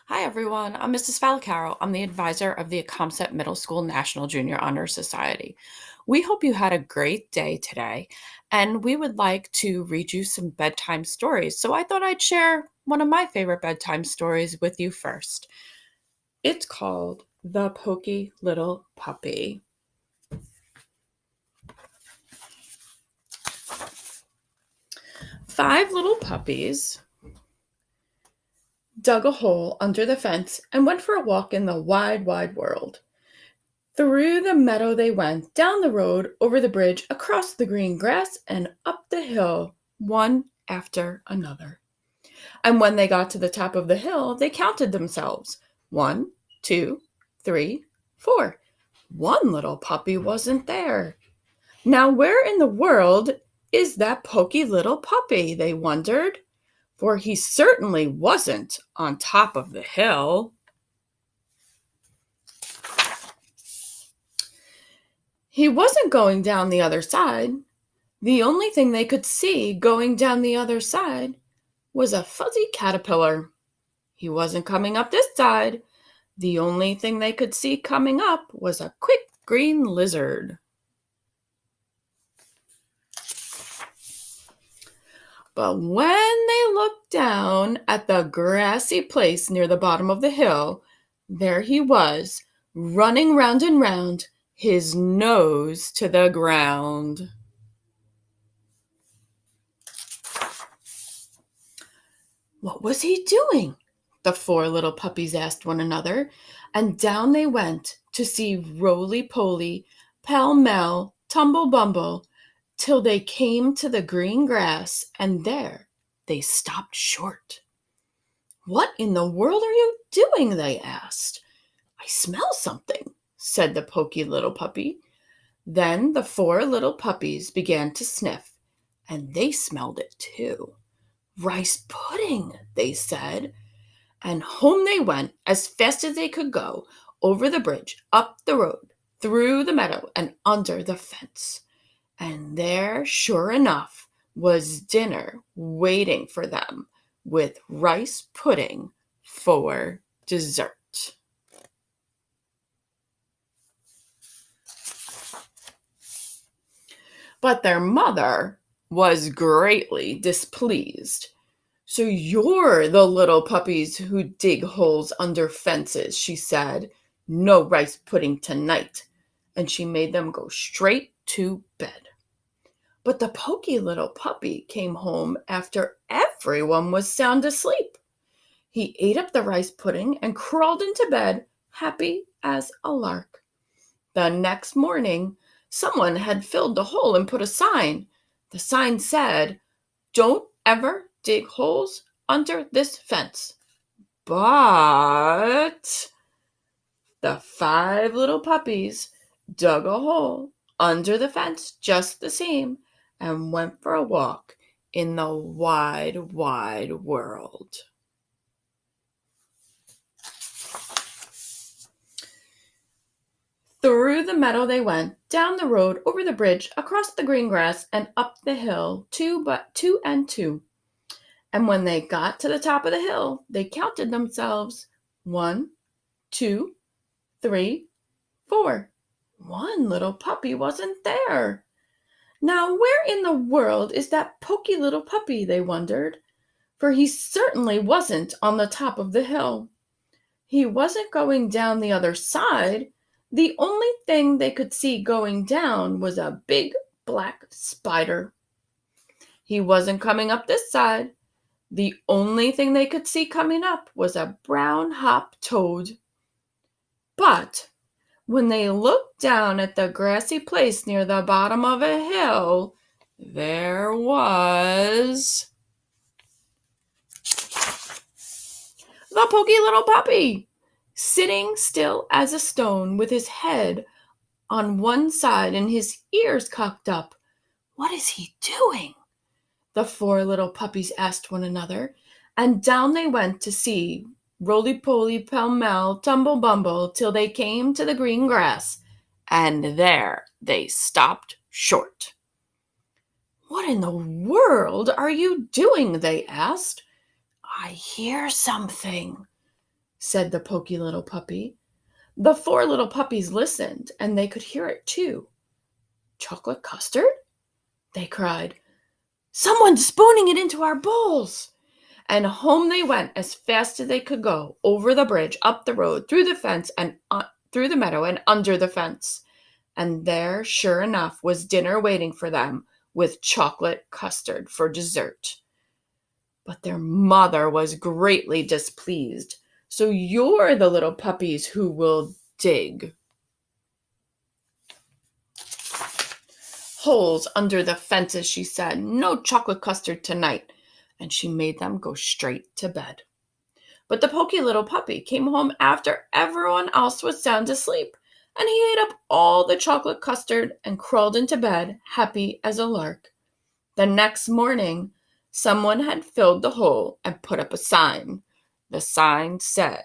Hi, everyone. I'm Mrs. Falcaro. I'm the advisor of the Comset Middle School National Junior Honor Society. We hope you had a great day today, and we would like to read you some bedtime stories. So I thought I'd share one of my favorite bedtime stories with you first. It's called The Pokey Little Puppy. Five little puppies dug a hole under the fence and went for a walk in the wide, wide world. Through the meadow they went, down the road, over the bridge, across the green grass, and up the hill, one after another. And when they got to the top of the hill, they counted themselves. 1, 2, 3, 4. One little puppy wasn't there. Now, where in the world is that poky little puppy, they wondered, for he certainly wasn't on top of the hill. He wasn't going down the other side. The only thing they could see going down the other side was a fuzzy caterpillar. He wasn't coming up this side. The only thing they could see coming up was a quick green lizard. But when they looked down at the grassy place near the bottom of the hill, there he was, running round and round, his nose to the ground. What was he doing? The four little puppies asked one another, and down they went to see roly-poly, pell-mell, tumble-bumble, till they came to the green grass, and there they stopped short. What in the world are you doing? They asked. I smell something, said the poky little puppy. Then the four little puppies began to sniff, and they smelled it too. Rice pudding, they said, and home they went as fast as they could go, over the bridge, up the road, through the meadow, and under the fence. And there, sure enough, was dinner waiting for them, with rice pudding for dessert. But their mother was greatly displeased. So you're the little puppies who dig holes under fences, she said. No rice pudding tonight. And she made them go straight to bed. But the poky little puppy came home after everyone was sound asleep. He ate up the rice pudding and crawled into bed, happy as a lark. The next morning, someone had filled the hole and put a sign. The sign said, "Don't ever dig holes under this fence." But the five little puppies dug a hole under the fence just the same and went for a walk in the wide, wide world. Through the meadow they went, down the road, over the bridge, across the green grass, and up the hill, two and two. And when they got to the top of the hill, they counted themselves. 1, 2, 3, 4. One little puppy wasn't there. Now, where in the world is that poky little puppy, they wondered, for he certainly wasn't on the top of the hill. He wasn't going down the other side. The only thing they could see going down was a big black spider. He wasn't coming up this side. The only thing they could see coming up was a brown hop toad. But when they looked down at the grassy place near the bottom of a hill, there was the poky little puppy, sitting still as a stone with his head on one side and his ears cocked up. What is he doing? The four little puppies asked one another, and down they went to see roly-poly, pell-mell, tumble-bumble, till they came to the green grass, and there they stopped short. What in the world are you doing? They asked. I hear something, said the poky little puppy. The four little puppies listened, and they could hear it too. Chocolate custard? They cried. Someone's spooning it into our bowls. And home they went as fast as they could go, over the bridge, up the road, through the fence, and through the meadow, and under the fence. And there, sure enough, was dinner waiting for them, with chocolate custard for dessert. But their mother was greatly displeased. So you're the little puppies who will dig holes under the fences, she said. No chocolate custard tonight. And she made them go straight to bed. But the poky little puppy came home after everyone else was sound asleep, and he ate up all the chocolate custard and crawled into bed, happy as a lark. The next morning, someone had filled the hole and put up a sign. The sign said,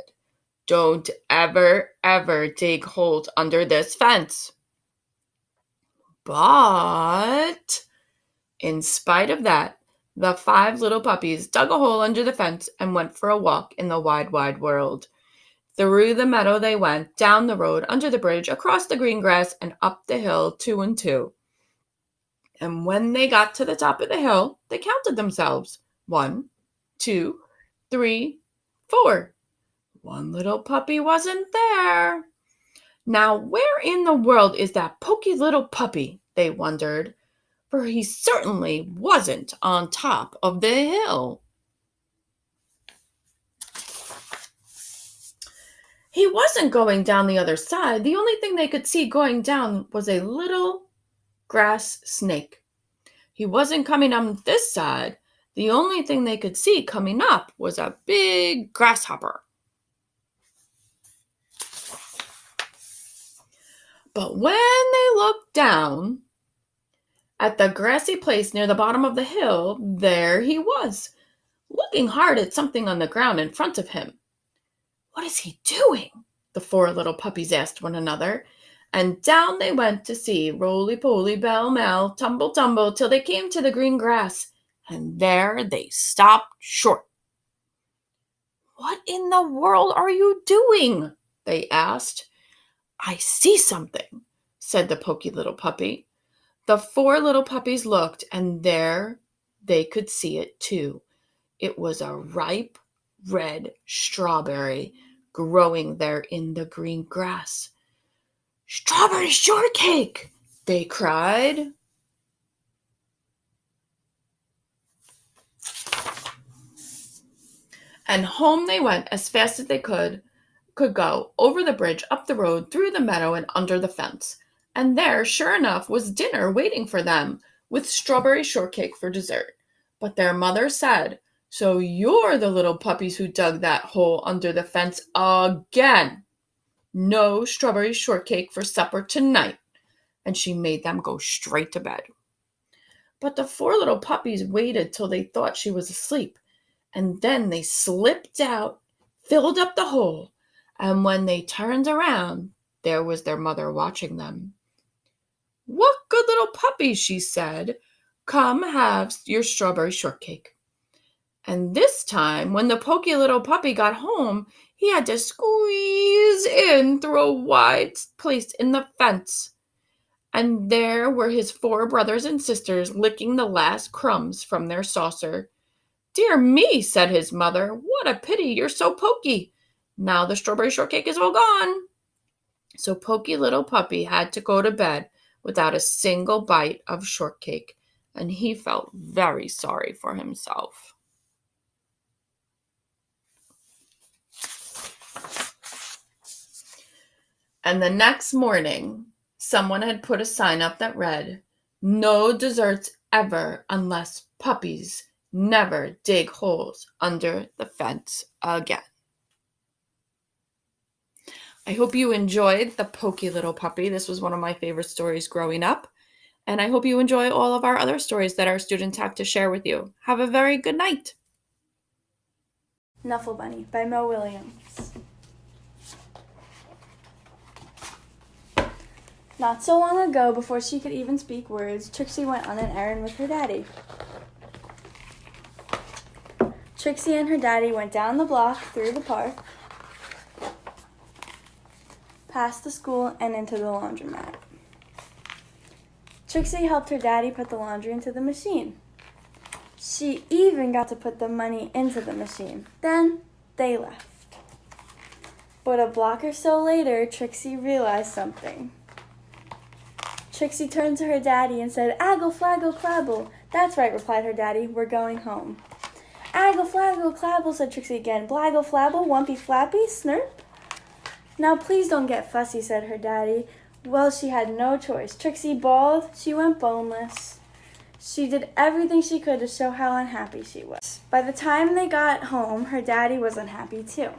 "Don't ever, ever dig holes under this fence." But in spite of that, the five little puppies dug a hole under the fence and went for a walk in the wide, wide world. Through the meadow they went, down the road, under the bridge, across the green grass, and up the hill, 2 and 2. And when they got to the top of the hill, they counted themselves. 1, 2, 3, 4. One little puppy wasn't there. Now, where in the world is that poky little puppy? They wondered. For he certainly wasn't on top of the hill. He wasn't going down the other side. The only thing they could see going down was a little grass snake. He wasn't coming on this side. The only thing they could see coming up was a big grasshopper. But when they looked down at the grassy place near the bottom of the hill, there he was, looking hard at something on the ground in front of him. What is he doing? The four little puppies asked one another, and down they went to see, roly-poly, bell-mel, tumble-tumble, till they came to the green grass, and there they stopped short. What in the world are you doing? They asked. I see something, said the poky little puppy. The four little puppies looked, and there they could see it too. It was a ripe red strawberry growing there in the green grass. Strawberry shortcake, they cried. And home they went as fast as they could go, over the bridge, up the road, through the meadow, and under the fence. And there, sure enough, was dinner waiting for them, with strawberry shortcake for dessert. But their mother said, So you're the little puppies who dug that hole under the fence again. No strawberry shortcake for supper tonight. And she made them go straight to bed. But the four little puppies waited till they thought she was asleep, and then they slipped out, filled up the hole, and when they turned around, there was their mother watching them. What good little puppies, she said. Come have your strawberry shortcake. And this time, when the poky little puppy got home, he had to squeeze in through a wide place in the fence. And there were his four brothers and sisters licking the last crumbs from their saucer. Dear me, said his mother, what a pity, you're so poky. Now the strawberry shortcake is all gone. So poky little puppy had to go to bed without a single bite of shortcake, and he felt very sorry for himself. And the next morning, someone had put a sign up that read, No desserts ever unless puppies never dig holes under the fence again. I hope you enjoyed The Poky Little Puppy. This was one of my favorite stories growing up. And I hope you enjoy all of our other stories that our students have to share with you. Have a very good night. Knuffle Bunny by Mo Williams. Not so long ago, before she could even speak words, Trixie went on an errand with her daddy. Trixie and her daddy went down the block, through the park, past the school, and into the laundromat. Trixie helped her daddy put the laundry into the machine. She even got to put the money into the machine. Then they left. But a block or so later, Trixie realized something. Trixie turned to her daddy and said, "Aggle, flaggle, clabble." "That's right," replied her daddy. "We're going home." "Aggle, flaggle, clabble," said Trixie again. "Blaggle, flabble, wumpy, flappy, snurp." "Now please don't get fussy," said her daddy. Well, she had no choice. Trixie bawled. She went boneless. She did everything she could to show how unhappy she was. By the time they got home, her daddy was unhappy too.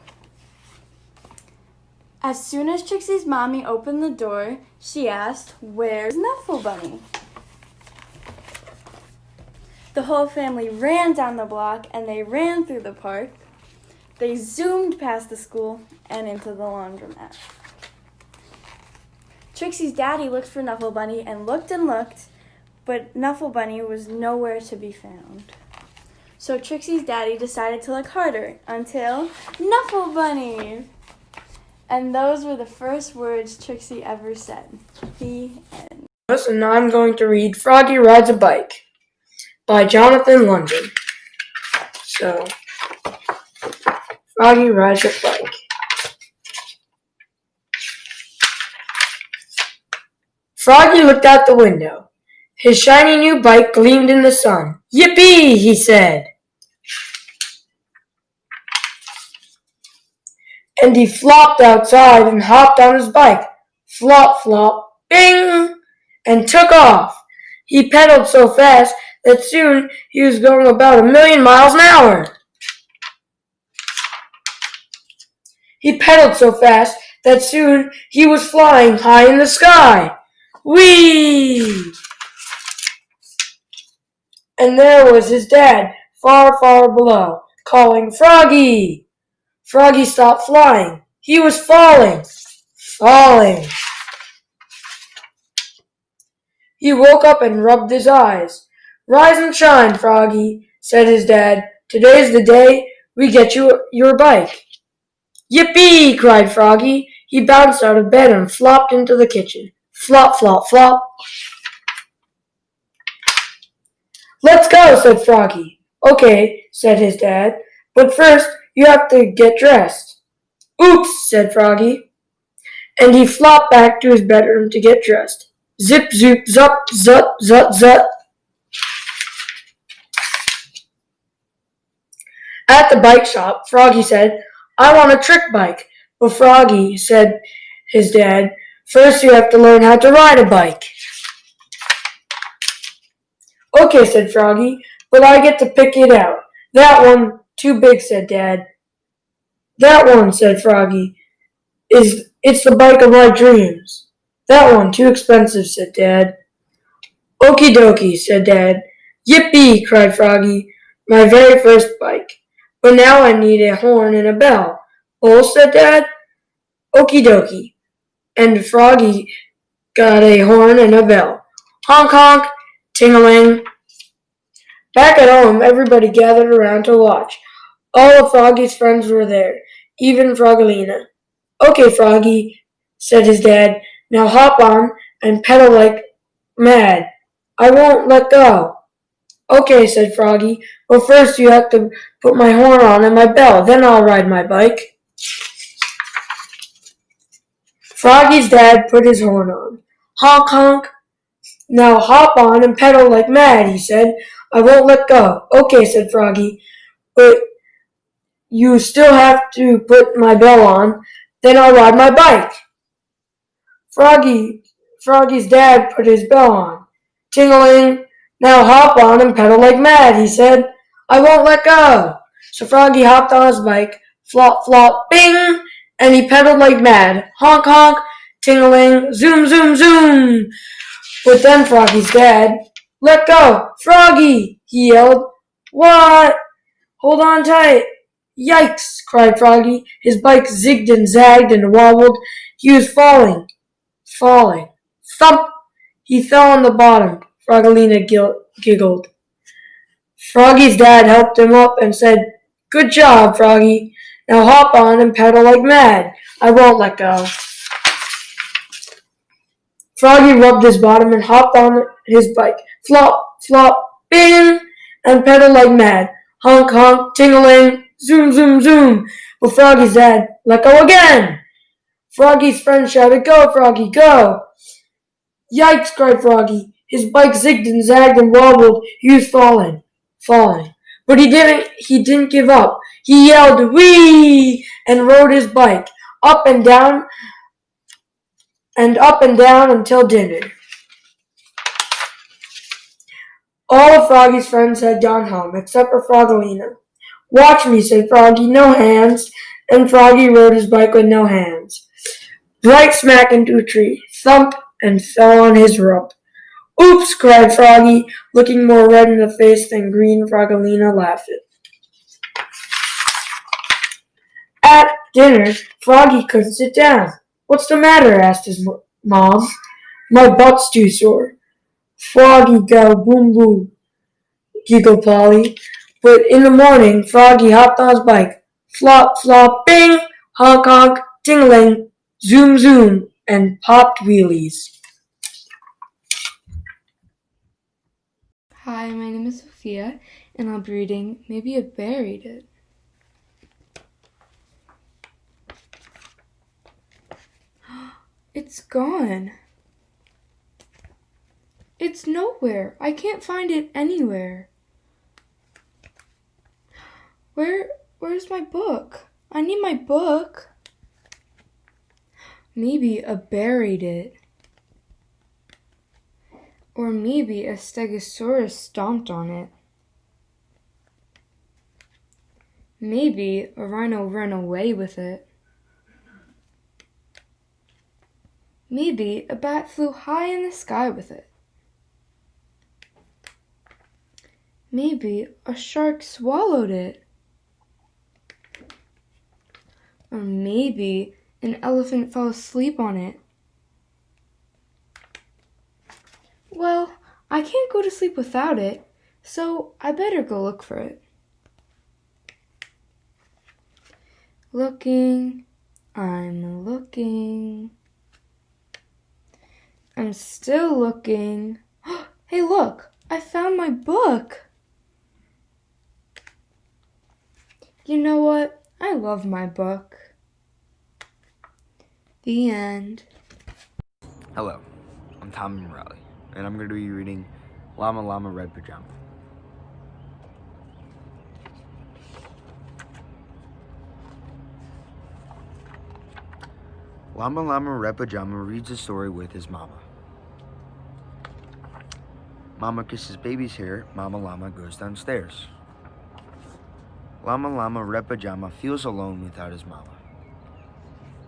As soon as Trixie's mommy opened the door, she asked, "Where's Nuffle Bunny?" The whole family ran down the block and they ran through the park. They zoomed past the school and into the laundromat. Trixie's daddy looked for Nuffle Bunny and looked, but Nuffle Bunny was nowhere to be found. So Trixie's daddy decided to look harder until Nuffle Bunny! And those were the first words Trixie ever said. The end. And now I'm going to read Froggy Rides a Bike by Jonathan London. So, Froggy rides a bike. Froggy looked out the window. His shiny new bike gleamed in the sun. "Yippee!" he said. And he flopped outside and hopped on his bike. Flop, flop, bing! And took off. He pedaled so fast that soon he was going about 1,000,000 miles an hour. He pedaled so fast that soon he was flying high in the sky. Whee! And there was his dad, far, far below, calling, "Froggy!" Froggy stopped flying. He was falling. He woke up and rubbed his eyes. "Rise and shine, Froggy," said his dad. "Today's the day we get you your bike." "Yippee!" cried Froggy. He bounced out of bed and flopped into the kitchen. Flop, flop, flop. "Let's go," said Froggy. "Okay," said his dad, "but first you have to get dressed." "Oops," said Froggy. And he flopped back to his bedroom to get dressed. Zip, zoop, zup, zut, zut, zut. At the bike shop, Froggy said, "I want a trick bike." "But Froggy," said his dad, "first you have to learn how to ride a bike." "Okay," said Froggy, "but I get to pick it out." "That one, too big," said Dad. "That one," said Froggy, "it's the bike of my dreams." "That one, too expensive," said Dad. "Okie dokie," said Dad. "Yippee!" cried Froggy, "my very first bike. But now I need a horn and a bell." "Oh," said Dad. "Okie dokie." And Froggy got a horn and a bell. Honk honk, ting-a-ling. Back at home, everybody gathered around to watch. All of Froggy's friends were there, even Froggelina. "Okay, Froggy," said his dad, "now hop on and pedal like mad. I won't let go." "Okay," said Froggy, "but first you have to put my horn on and my bell, then I'll ride my bike." Froggy's dad put his horn on. Honk honk. "Now hop on and pedal like mad," he said. "I won't let go." "Okay," said Froggy, "but you still have to put my bell on, then I'll ride my bike." Froggy's dad put his bell on. Ting-a-ling. "Now hop on and pedal like mad," he said. "I won't let go." So Froggy hopped on his bike, flop, flop, bing, and he pedaled like mad. Honk, honk, ting-a-ling, zoom, zoom, zoom. But then Froggy's dad, "Let go, Froggy!" he yelled. "What? Hold on tight." "Yikes!" cried Froggy. His bike zigged and zagged and wobbled. He was falling. Thump! He fell on the bottom. Froggelina giggled. Froggy's dad helped him up and said, "Good job, Froggy. Now hop on and pedal like mad. I won't let go." Froggy rubbed his bottom and hopped on his bike. Flop, flop, bing, and pedaled like mad. Honk, honk, ting-a-ling, zoom, zoom, zoom. But Froggy's dad let go again. Froggy's friend shouted, "Go, Froggy, go!" "Yikes!" cried Froggy. His bike zigged and zagged and wobbled. He was falling. But he didn't give up. He yelled, "Whee!" and rode his bike up and down until dinner. All of Froggy's friends had gone home, except for Frogolina. "Watch me," said Froggy, "no hands." And Froggy rode his bike with no hands. Right smack into a tree, thump, and fell on his rump. "Oops!" cried Froggy, looking more red in the face than green. Frogolina laughed. At dinner, Froggy couldn't sit down. "What's the matter?" asked his mom. "My butt's too sore." "Froggy go boom boom," giggled Polly. But in the morning, Froggy hopped on his bike. Flop, flop, bing, honk, honk, ting-a-ling, zoom, zoom, and popped wheelies. Hi, my name is Sophia, and I'll be reading Maybe a Bear Ate It. It's gone. It's nowhere. I can't find it anywhere. Where's my book? I need my book. Maybe a bear ate it. Or maybe a stegosaurus stomped on it. Maybe a rhino ran away with it. Maybe a bat flew high in the sky with it. Maybe a shark swallowed it. Or maybe an elephant fell asleep on it. Well, I can't go to sleep without it, so I better go look for it. Looking, I'm looking. I'm still looking. Hey, look, I found my book. You know what? I love my book. The end. Hello, I'm Tommy Morelli, and I'm going to be reading Llama Llama Red Pajama. Llama Llama Red Pajama reads a story with his mama. Mama kisses baby's hair, Mama Llama goes downstairs. Llama Llama Red Pajama feels alone without his mama.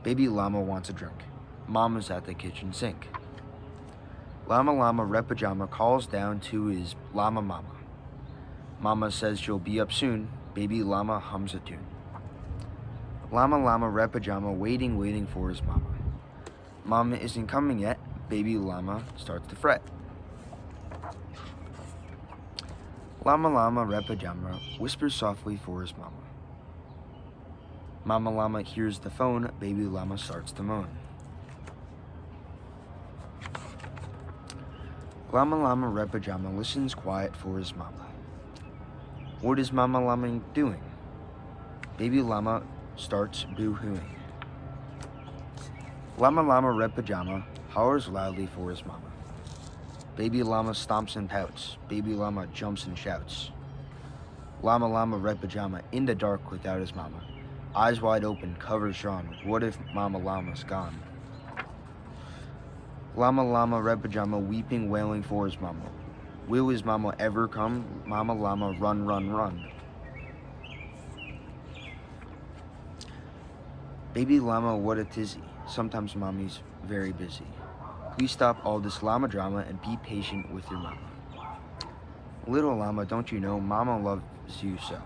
Baby Llama wants a drink. Mama's at the kitchen sink. Llama Llama Red Pajama calls down to his llama mama. Mama says she'll be up soon. Baby Llama hums a tune. Llama Llama Red Pajama waiting for his mama. Mama isn't coming yet. Baby Llama starts to fret. Llama Llama Red Pajama whispers softly for his mama. Mama Llama hears the phone. Baby Llama starts to moan. Llama Llama Red Pajama listens quiet for his mama. What is Mama Llama doing? Baby Llama starts boo-hooing. Llama Llama Red Pajama hollers loudly for his mama. Baby Llama stomps and pouts. Baby Llama jumps and shouts. Llama Llama Red Pajama in the dark without his mama. Eyes wide open, covers drawn. What if Mama Llama's gone? Llama Llama Red Pajama weeping, wailing for his mama. Will his mama ever come? Mama Llama run, run, run. Baby Llama, what a tizzy. Sometimes mommy's very busy. Please stop all this llama drama and be patient with your mama. Little llama, don't you know, Mama loves you so.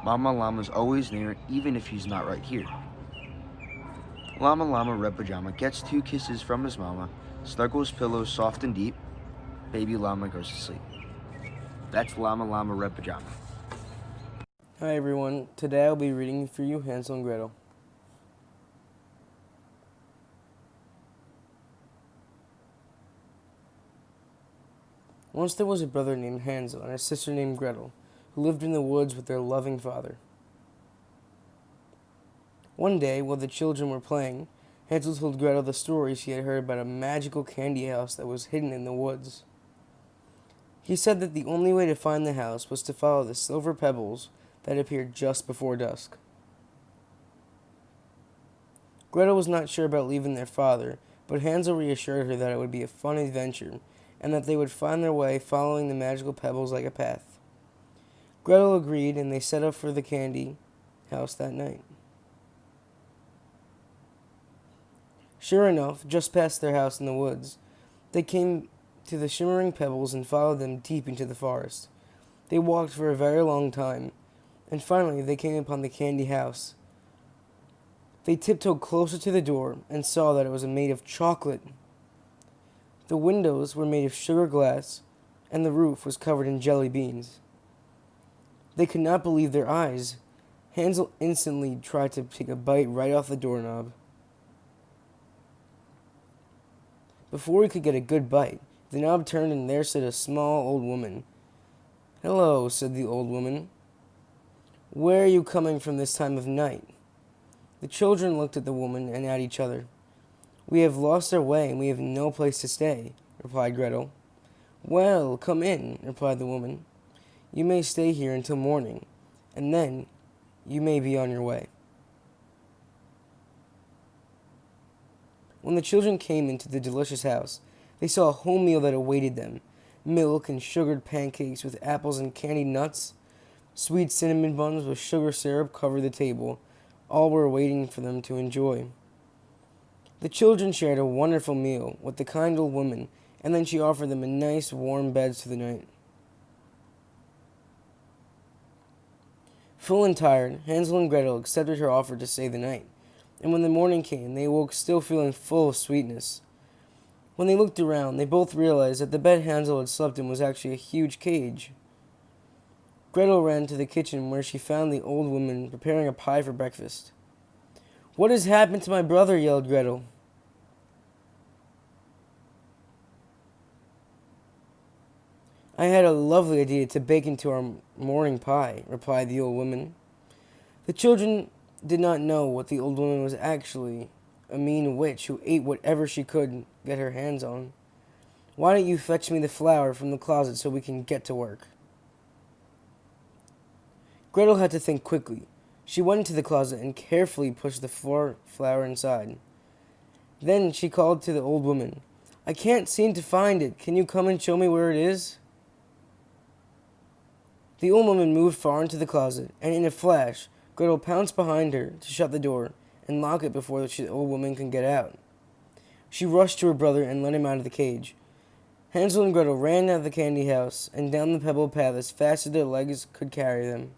Mama Llama's always near, even if she's not right here. Llama Llama Red Pajama gets 2 kisses from his mama, snuggles pillows soft and deep. Baby Llama goes to sleep. That's Llama Llama Red Pajama. Hi everyone, today I'll be reading for you Hansel and Gretel. Once there was a brother named Hansel and a sister named Gretel, who lived in the woods with their loving father. One day, while the children were playing, Hansel told Gretel the story she had heard about a magical candy house that was hidden in the woods. He said that the only way to find the house was to follow the silver pebbles that appeared just before dusk. Gretel was not sure about leaving their father, but Hansel reassured her that it would be a fun adventure, and that they would find their way following the magical pebbles like a path. Gretel agreed, and they set off for the candy house that night. Sure enough, just past their house in the woods, they came to the shimmering pebbles and followed them deep into the forest. They walked for a very long time, and finally they came upon the candy house. They tiptoed closer to the door and saw that it was made of chocolate. The windows were made of sugar glass, and the roof was covered in jelly beans. They could not believe their eyes. Hansel instantly tried to take a bite right off the doorknob. Before he could get a good bite, the knob turned and there stood a small old woman. "Hello," said the old woman. "Where are you coming from this time of night?" The children looked at the woman and at each other. "We have lost our way and we have no place to stay," replied Gretel. "Well, come in," replied the woman. "You may stay here until morning, and then you may be on your way." When the children came into the delicious house, they saw a home meal that awaited them. Milk and sugared pancakes with apples and candied nuts. Sweet cinnamon buns with sugar syrup covered the table. All were waiting for them to enjoy. The children shared a wonderful meal with the kind old woman, and then she offered them a nice warm beds for the night. Full and tired, Hansel and Gretel accepted her offer to stay the night, and when the morning came, they awoke still feeling full of sweetness. When they looked around, they both realized that the bed Hansel had slept in was actually a huge cage. Gretel ran to the kitchen where she found the old woman preparing a pie for breakfast. "What has happened to my brother?" yelled Gretel. "I had a lovely idea to bake into our morning pie," replied the old woman. The children did not know what the old woman was actually a mean witch who ate whatever she could get her hands on. "Why don't you fetch me the flour from the closet so we can get to work?" Gretel had to think quickly. She went into the closet and carefully pushed the flour inside. Then she called to the old woman. "I can't seem to find it. Can you come and show me where it is?" The old woman moved far into the closet, and in a flash, Gretel pounced behind her to shut the door and lock it before the old woman could get out. She rushed to her brother and let him out of the cage. Hansel and Gretel ran out of the candy house and down the pebble path as fast as their legs could carry them.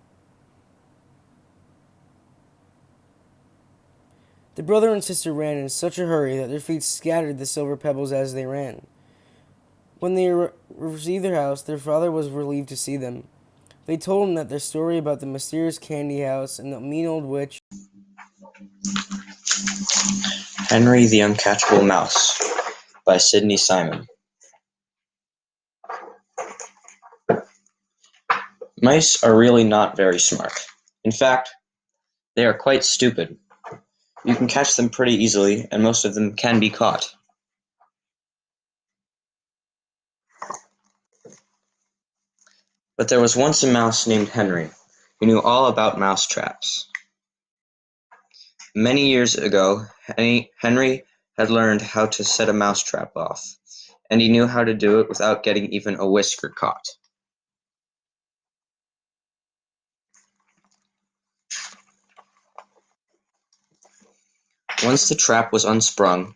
The brother and sister ran in such a hurry that their feet scattered the silver pebbles as they ran. When they received their house, their father was relieved to see them. They told him that their story about the mysterious candy house and the mean old witch. Henry the Uncatchable Mouse by Sidney Simon. Mice are really not very smart. In fact, they are quite stupid. You can catch them pretty easily, and most of them can be caught. But there was once a mouse named Henry, who knew all about mouse traps. Many years ago, Henry had learned how to set a mouse trap off, and he knew how to do it without getting even a whisker caught. Once the trap was unsprung,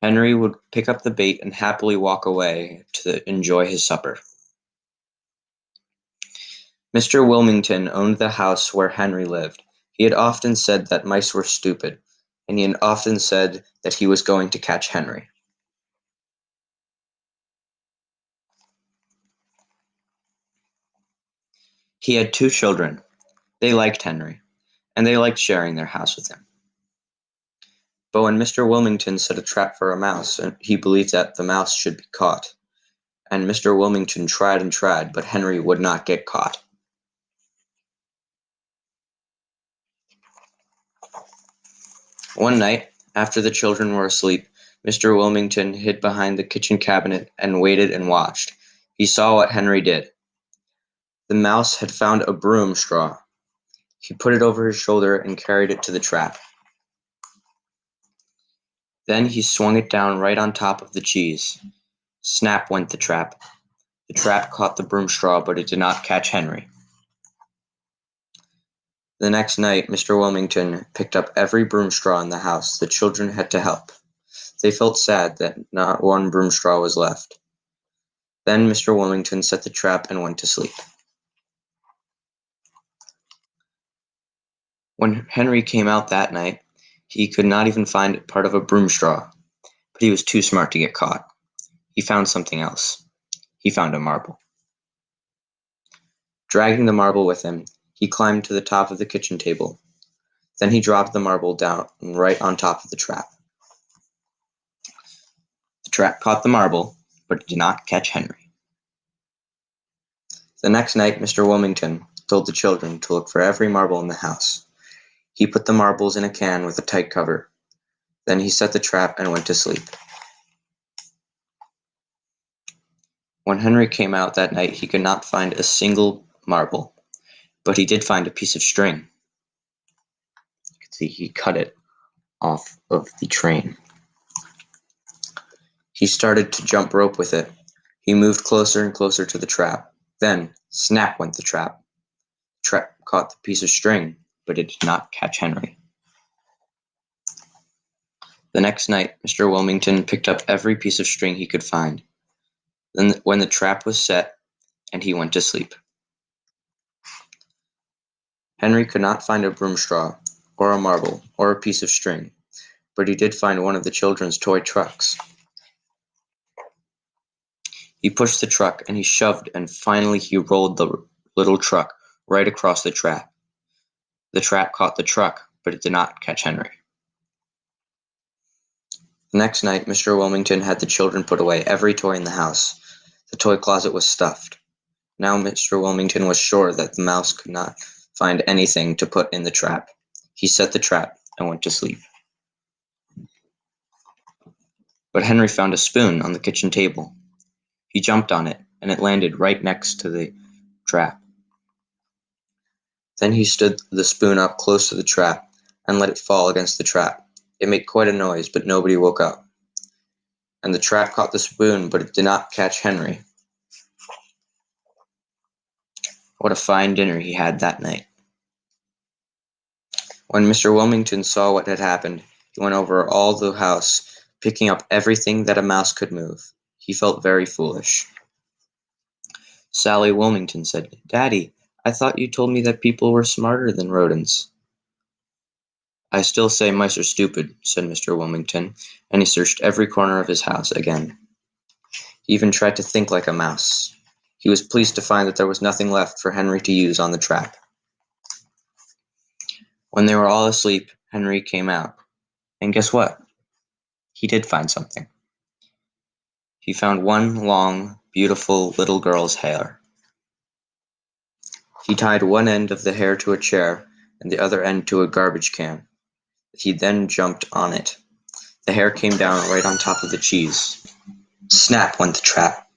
Henry would pick up the bait and happily walk away to enjoy his supper. Mr. Wilmington owned the house where Henry lived. He had often said that mice were stupid, and he had often said that he was going to catch Henry. He had 2 children. They liked Henry, and they liked sharing their house with him. But when Mr. Wilmington set a trap for a mouse, he believed that the mouse should be caught, and Mr. Wilmington tried and tried, but Henry would not get caught. One night, after the children were asleep, Mr. Wilmington hid behind the kitchen cabinet and waited and watched. He saw what Henry did. The mouse had found a broom straw. He put it over his shoulder and carried it to the trap. Then he swung it down right on top of the cheese. Snap went the trap. The trap caught the broom straw, but it did not catch Henry. The next night, Mr. Wilmington picked up every broom straw in the house. The children had to help. They felt sad that not one broom straw was left. Then Mr. Wilmington set the trap and went to sleep. When Henry came out that night, he could not even find part of a broom straw, but he was too smart to get caught. He found something else. He found a marble. Dragging the marble with him, he climbed to the top of the kitchen table. Then he dropped the marble down right on top of the trap. The trap caught the marble, but it did not catch Henry. The next night, Mr. Wilmington told the children to look for every marble in the house. He put the marbles in a can with a tight cover. Then he set the trap and went to sleep. When Henry came out that night, he could not find a single marble, but he did find a piece of string. You can see he cut it off of the train. He started to jump rope with it. He moved closer and closer to the trap. Then, snap went the trap. The trap caught the piece of string, but it did not catch Henry. The next night, Mr. Wilmington picked up every piece of string he could find. Then, when the trap was set, and he went to sleep. Henry could not find a broom straw, or a marble, or a piece of string, but he did find one of the children's toy trucks. He pushed the truck, and he shoved, and finally he rolled the little truck right across the trap. The trap caught the truck, but it did not catch Henry. The next night, Mr. Wilmington had the children put away every toy in the house. The toy closet was stuffed. Now Mr. Wilmington was sure that the mouse could not find anything to put in the trap. He set the trap and went to sleep. But Henry found a spoon on the kitchen table. He jumped on it, and it landed right next to the trap. Then he stood the spoon up close to the trap and let it fall against the trap. It made quite a noise, but nobody woke up. And the trap caught the spoon, but it did not catch Henry. What a fine dinner he had that night. When Mr. Wilmington saw what had happened, he went over all the house, picking up everything that a mouse could move. He felt very foolish. Sally Wilmington said, "Daddy, I thought you told me that people were smarter than rodents." "I still say mice are stupid," said Mr. Wilmington, and he searched every corner of his house again. He even tried to think like a mouse. He was pleased to find that there was nothing left for Henry to use on the trap. When they were all asleep, Henry came out. And guess what? He did find something. He found one long, beautiful little girl's hair. He tied one end of the hair to a chair and the other end to a garbage can. He then jumped on it. The hair came down right on top of the cheese. Snap went the trap.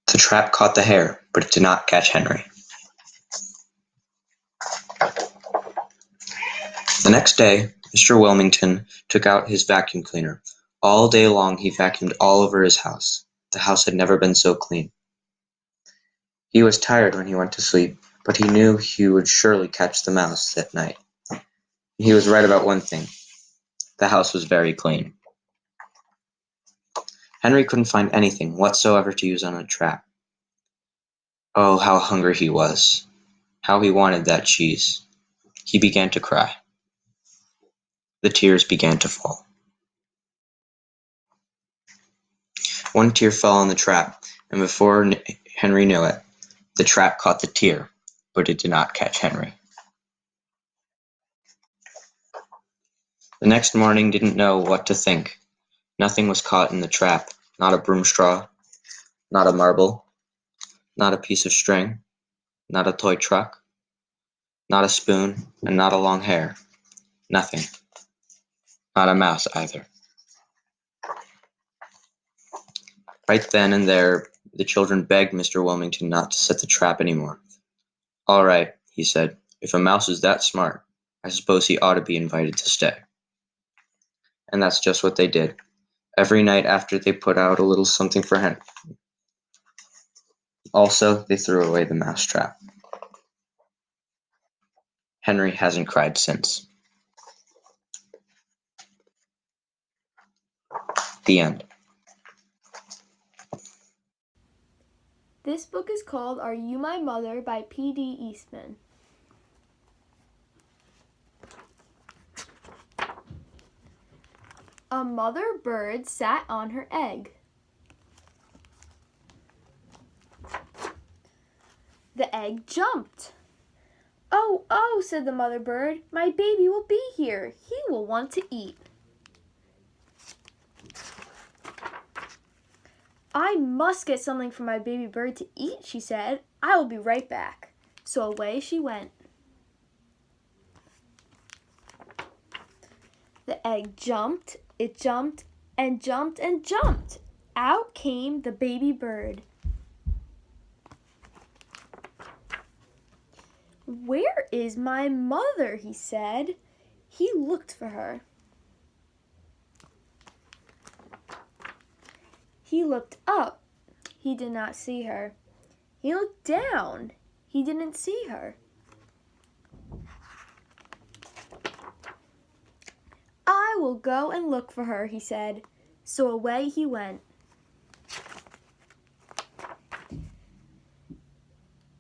The trap caught the hair, but it did not catch Henry. The next day, Mr. Wilmington took out his vacuum cleaner. All day long he vacuumed all over his house. The house had never been so clean. He was tired when he went to sleep, but he knew he would surely catch the mouse that night. He was right about one thing. The house was very clean. Henry couldn't find anything whatsoever to use on a trap. Oh, how hungry he was. How he wanted that cheese. He began to cry. The tears began to fall. One tear fell on the trap, and before Henry knew it, the trap caught the tear, but it did not catch Henry. The next morning didn't know what to think. Nothing was caught in the trap, not a broom straw, Not a marble, not a piece of string, not a toy truck, not a spoon, and not a long hair. Nothing. Not a mouse either. Right then and there, the children begged Mr. Wilmington not to set the trap any more. "All right," he said. "If a mouse is that smart, I suppose he ought to be invited to stay." And that's just what they did. Every night after they put out a little something for Henry. Also, they threw away the mouse trap. Henry hasn't cried since. The end. This book is called Are You My Mother by P.D. Eastman. A mother bird sat on her egg. The egg jumped. "Oh, oh," said the mother bird, "my baby will be here. He will want to eat." "I must get something for my baby bird to eat," she said. "I will be right back." So away she went. The egg jumped, it jumped, and jumped and jumped. Out came the baby bird. "Where is my mother?" he said. He looked for her. He looked up. He did not see her. He looked down. He didn't see her. "I will go and look for her," he said. So away he went.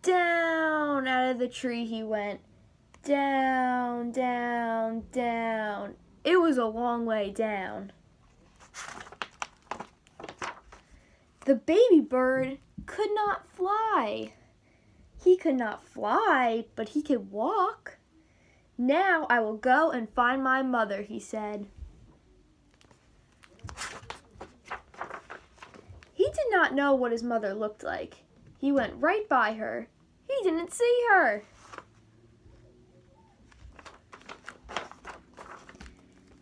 Down out of the tree he went. Down, down, down. It was a long way down. The baby bird could not fly. He could not fly, but he could walk. "Now I will go and find my mother," he said. He did not know what his mother looked like. He went right by her. He didn't see her.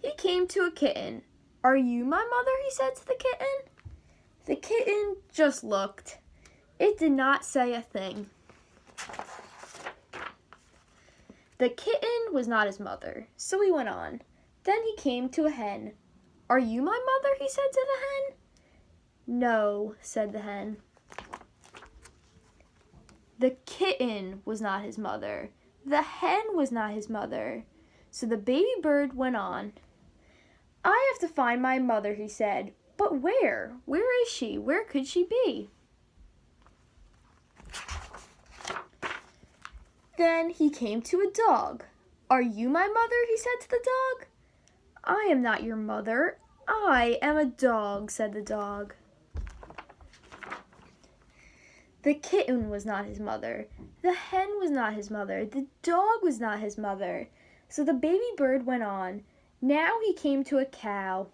He came to a kitten. "Are you my mother?" he said to the kitten. The kitten just looked. It did not say a thing. The kitten was not his mother, so he went on. Then he came to a hen. "Are you my mother?" he said to the hen. "No," said the hen. The kitten was not his mother. The hen was not his mother. So the baby bird went on. "I have to find my mother," he said. "But where? Where is she? Where could she be?" Then he came to a dog. "Are you my mother?" he said to the dog. "I am not your mother. I am a dog," said the dog. The kitten was not his mother. The hen was not his mother. The dog was not his mother. So the baby bird went on. Now he came to a cow.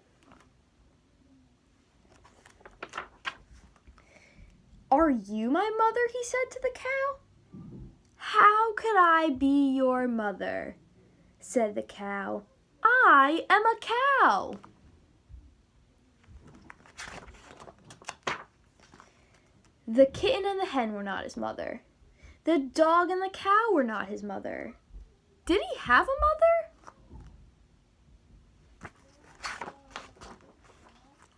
"Are you my mother?" he said to the cow. "How could I be your mother?" said the cow. "I am a cow." The kitten and the hen were not his mother. The dog and the cow were not his mother. Did he have a mother?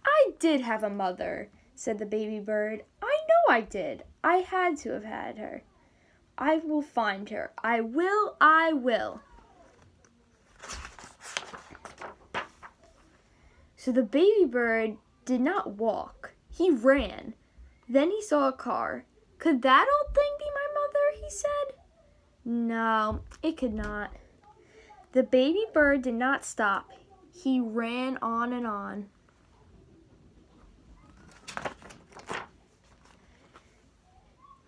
"I did have a mother," said the baby bird. "I know I did. I had to have had her. I will find her. I will, I will." So the baby bird did not walk. He ran. Then he saw a car. "Could that old thing be my mother?" he said. No, it could not. The baby bird did not stop. He ran on and on.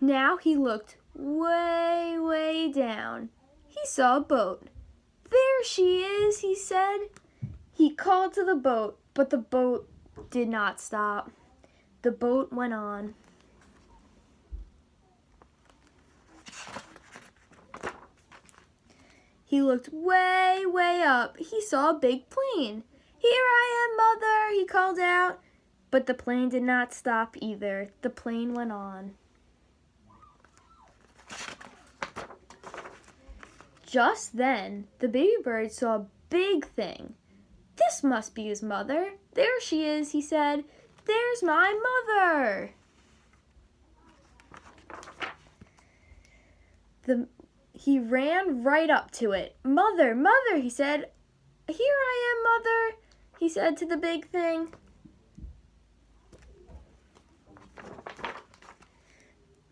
Now he looked way, way down. He saw a boat. "There she is," he said. He called to the boat, but the boat did not stop. The boat went on. He looked way, way up. He saw a big plane. "Here I am, Mother," he called out. But the plane did not stop either. The plane went on. Just then, the baby bird saw a big thing. "This must be his mother. There she is," he said. "There's my mother." He ran right up to it. "Mother, Mother," he said. "Here I am, Mother," he said to the big thing.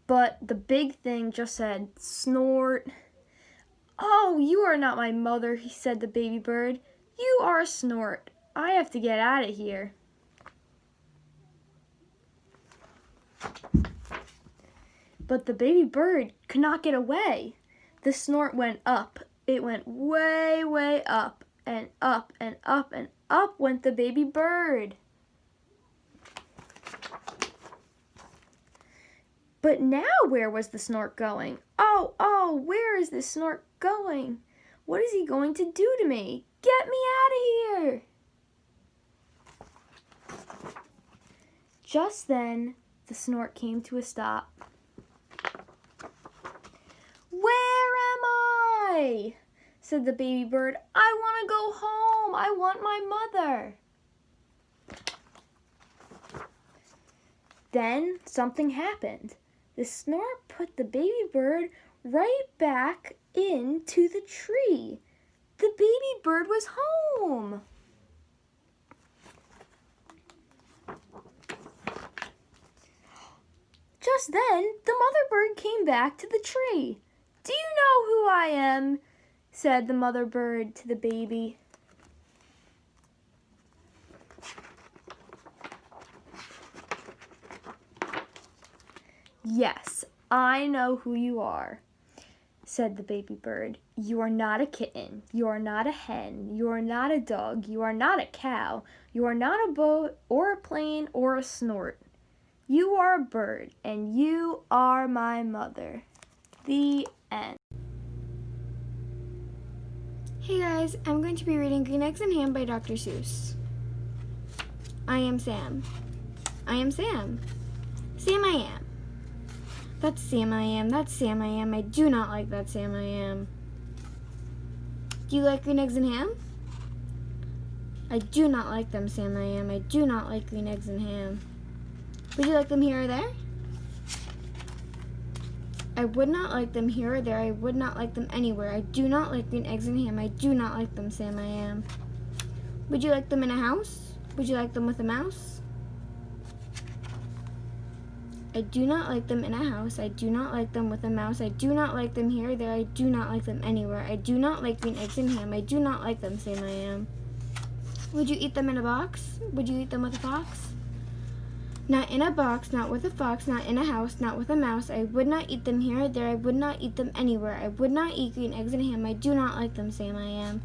But the big thing just said, "Snort." "Oh, you are not my mother," he said to the baby bird. "You are a snort. I have to get out of here." But the baby bird could not get away. The snort went up. It went way, way up, and up, and up, and up went the baby bird. But now where was the snort going? Oh, oh, where is this snort going? What is he going to do to me? Get me out of here! Just then, the snort came to a stop. "Where am I?" said the baby bird. "I want to go home. I want my mother." Then something happened. The snort put the baby bird right back into the tree. The baby bird was home. Just then, the mother bird came back to the tree. "Do you know who I am?" said the mother bird to the baby. "Yes, I know who you are," said the baby bird. "You are not a kitten. You are not a hen. You are not a dog. You are not a cow. You are not a boat or a plane or a snort. You are a bird, and you are my mother." The end. Hey guys, I'm going to be reading Green Eggs and Ham by Dr. Seuss. I am Sam. I am Sam. Sam I am. That's Sam I am. That's Sam I am. I do not like that Sam I am. Do you like green eggs and ham? I do not like them, Sam I am. I do not like green eggs and ham. Would you like them here or there? I would not like them here or there. I would not like them anywhere. I do not like green eggs and ham. I do not like them, Sam I am. Would you like them in a house? Would you like them with a mouse? I do not like them in a house. I do not like them with a mouse. I do not like them here or there. I do not like them anywhere. I do not like green eggs and ham. I do not like them, Sam I am. Would you eat them in a box? Would you eat them with a fox? Not in a box, not with a fox, not in a house, not with a mouse. I would not eat them here or there. I would not eat them anywhere. I would not eat green eggs and ham. I do not like them, Sam I am.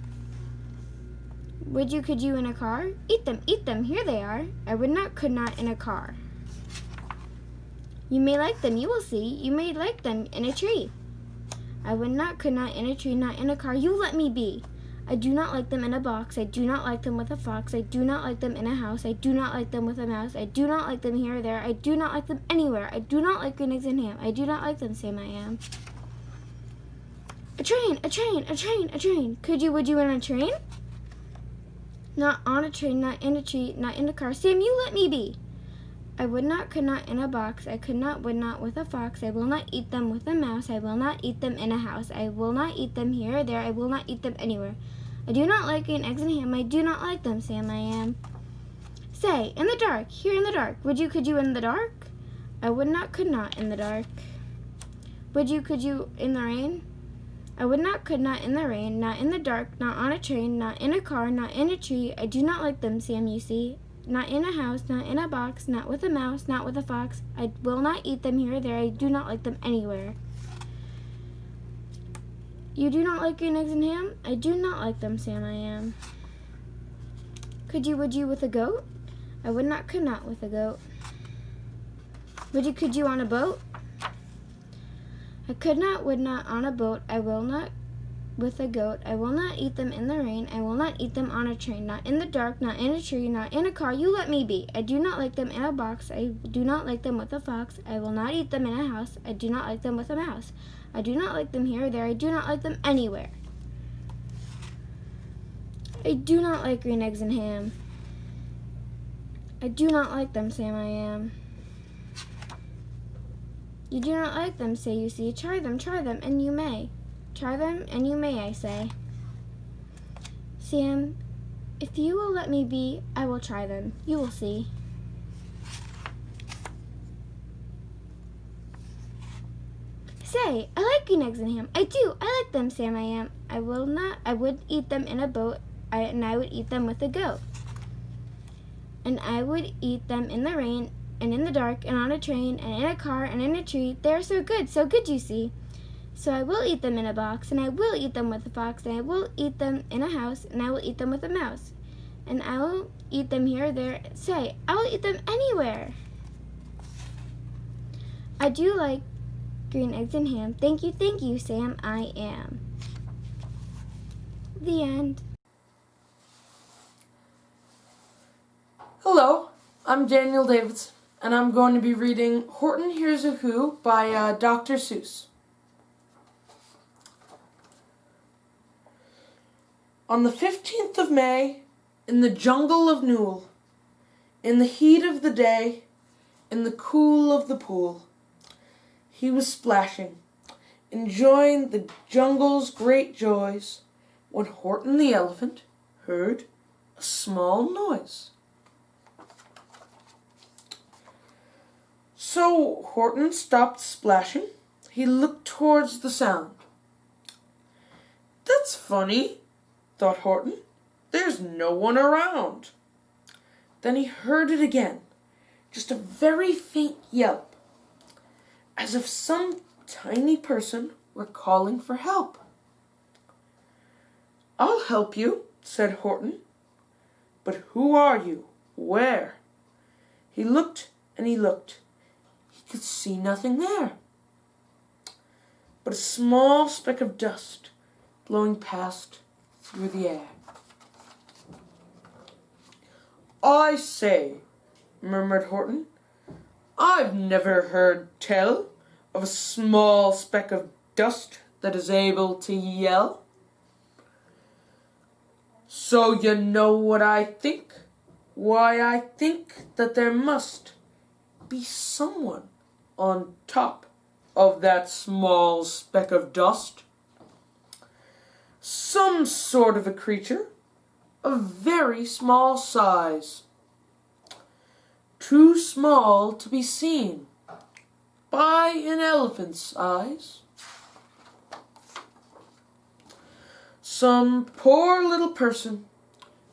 Could you in a car? Eat them, here they are. I would not, could not in a car. You may like them, you will see. You may like them in a tree. I would not, could not in a tree, not in a car. You let me be. I do not like them in a box. I do not like them with a fox. I do not like them in a house. I do not like them with a mouse. I do not like them here or there. I do not like them anywhere. I do not like green eggs and ham. I do not like them, Sam I am. A train, a train, a train, a train. Would you in a train? Not on a train, not in a tree, not in a car. Sam, you let me be. I would not, could not in a box. I could not, would not with a fox. I will not eat them with a mouse. I will not eat them in a house. I will not eat them here or there. I will not eat them anywhere. I do not like green eggs and ham. I do not like them, Sam I am. Say, in the dark, here in the dark. Could you in the dark? I would not, could not in the dark. Could you in the rain? I would not, could not in the rain, not in the dark, not on a train, not in a car, not in a tree. I do not like them, Sam, you see. Not in a house, not in a box, not with a mouse, not with a fox. I will not eat them here or there. I do not like them anywhere. You do not like green eggs and ham? I do not like them, Sam I am. Would you with a goat? I would not, could not with a goat. Could you on a boat? I could not, would not on a boat. I will not, with a goat. I will not eat them in the rain. I will not eat them on a train, not in the dark, not in a tree, not in a car. You let me be. I do not like them in a box. I do not like them with a fox. I will not eat them in a house. I do not like them with a mouse. I do not like them here or there. I do not like them anywhere. I do not like green eggs and ham. I do not like them, Sam I am. You do not like them, say you see. Try them, and you may. Try them, and you may, I say. Sam, if you will let me be, I will try them. You will see. Say, I like green eggs and ham. I do. I like them, Sam I am. I would eat them in a boat, and I would eat them with a goat. And I would eat them in the rain, and in the dark, and on a train, and in a car, and in a tree. They are so good, you see. So I will eat them in a box, and I will eat them with a fox, and I will eat them in a house, and I will eat them with a mouse. And I will eat them here or there. Say, I will eat them anywhere. I do like green eggs and ham. Thank you, Sam, I am. The end. Hello, I'm Daniel Davidson, and I'm going to be reading Horton Hears a Who by Dr. Seuss. On the 15th of May, in the jungle of Newell, in the heat of the day, in the cool of the pool, he was splashing, enjoying the jungle's great joys, when Horton the elephant heard a small noise. So Horton stopped splashing. He looked towards the sound. That's funny, thought Horton. There's no one around. Then he heard it again, just a very faint yelp, as if some tiny person were calling for help. I'll help you, said Horton. But who are you? Where? He looked and he looked. He could see nothing there but a small speck of dust blowing past through the air. I say, murmured Horton, I've never heard tell of a small speck of dust that is able to yell. So you know what I think? Why, I think that there must be someone on top of that small speck of dust. Some sort of a creature of very small size, too small to be seen by an elephant's eyes. Some poor little person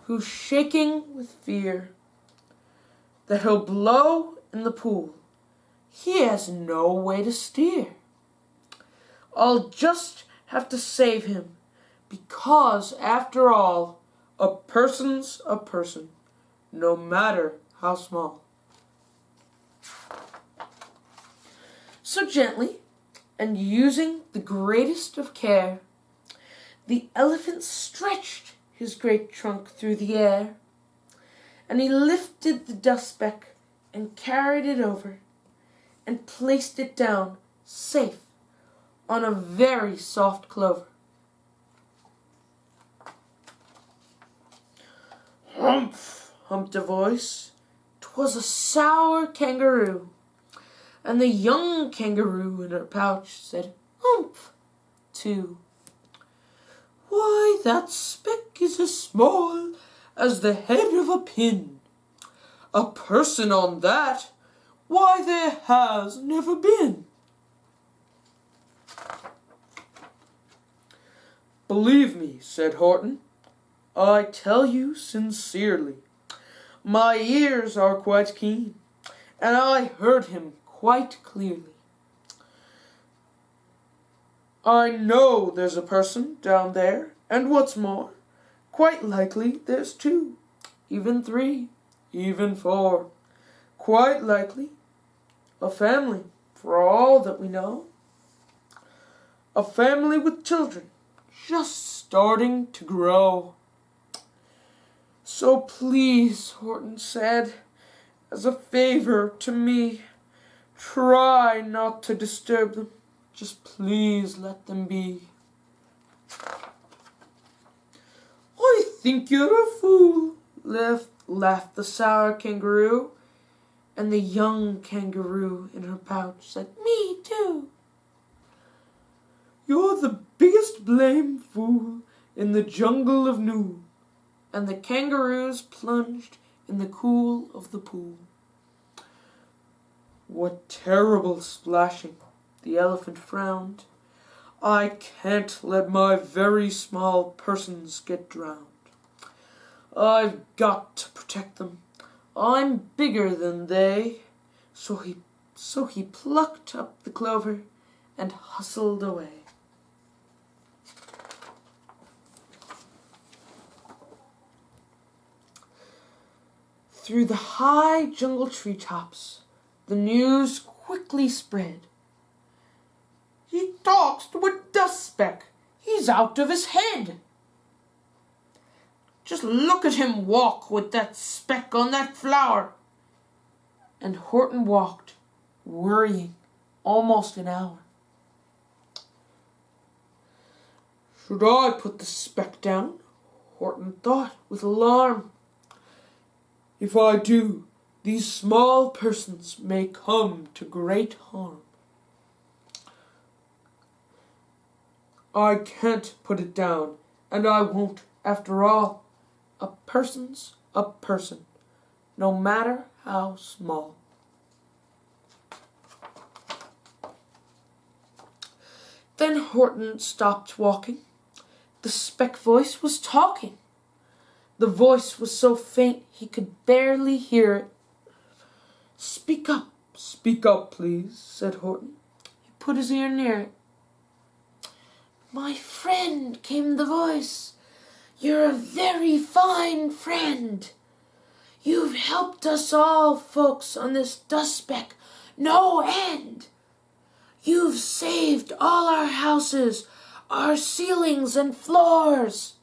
who's shaking with fear that he'll blow in the pool. He has no way to steer. I'll just have to save him, because, after all, a person's a person, no matter how small. So gently, and using the greatest of care, the elephant stretched his great trunk through the air, and he lifted the dust speck and carried it over and placed it down safe on a very soft clover. Humph, humped a voice. 'Twas a sour kangaroo, and the young kangaroo in her pouch said, humph, too. Why, that speck is as small as the head of a pin. A person on that, why, there has never been. Believe me, said Horton, I tell you sincerely, my ears are quite keen, and I heard him quite clearly. I know there's a person down there, and what's more, quite likely there's two, even three, even four. Quite likely a family, for all that we know. A family with children, just starting to grow. So please, Horton said, as a favor to me, try not to disturb them. Just please let them be. I think you're a fool, laughed the sour kangaroo. And the young kangaroo in her pouch said, Me too. You're the biggest blame fool in the jungle of New. And the kangaroos plunged in the cool of the pool. What terrible splashing! The elephant frowned. I can't let my very small persons get drowned. I've got to protect them. I'm bigger than they. So he plucked up the clover and hustled away. Through the high jungle treetops, the news quickly spread. He talks to a dust speck. He's out of his head. Just look at him walk with that speck on that flower. And Horton walked, worrying, almost an hour. Should I put the speck down? Horton thought with alarm. If I do, these small persons may come to great harm. I can't put it down, and I won't, after all. A person's a person, no matter how small. Then Horton stopped walking. The speck voice was talking. The voice was so faint he could barely hear it. Speak up, please, said Horton. He put his ear near it. My friend, came the voice. You're a very fine friend. You've helped us all folks on this dust speck no end. You've saved all our houses, our ceilings and floors.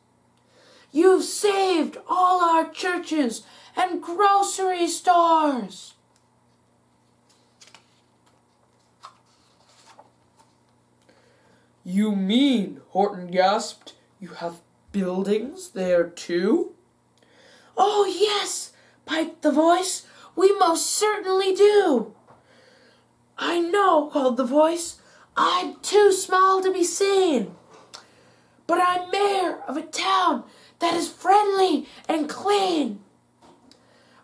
You've saved all our churches and grocery stores. You mean, Horton gasped, you have buildings there too? Oh, yes, piped the voice. We most certainly do. I know, called the voice. I'm too small to be seen. But I'm mayor of a town that is friendly and clean.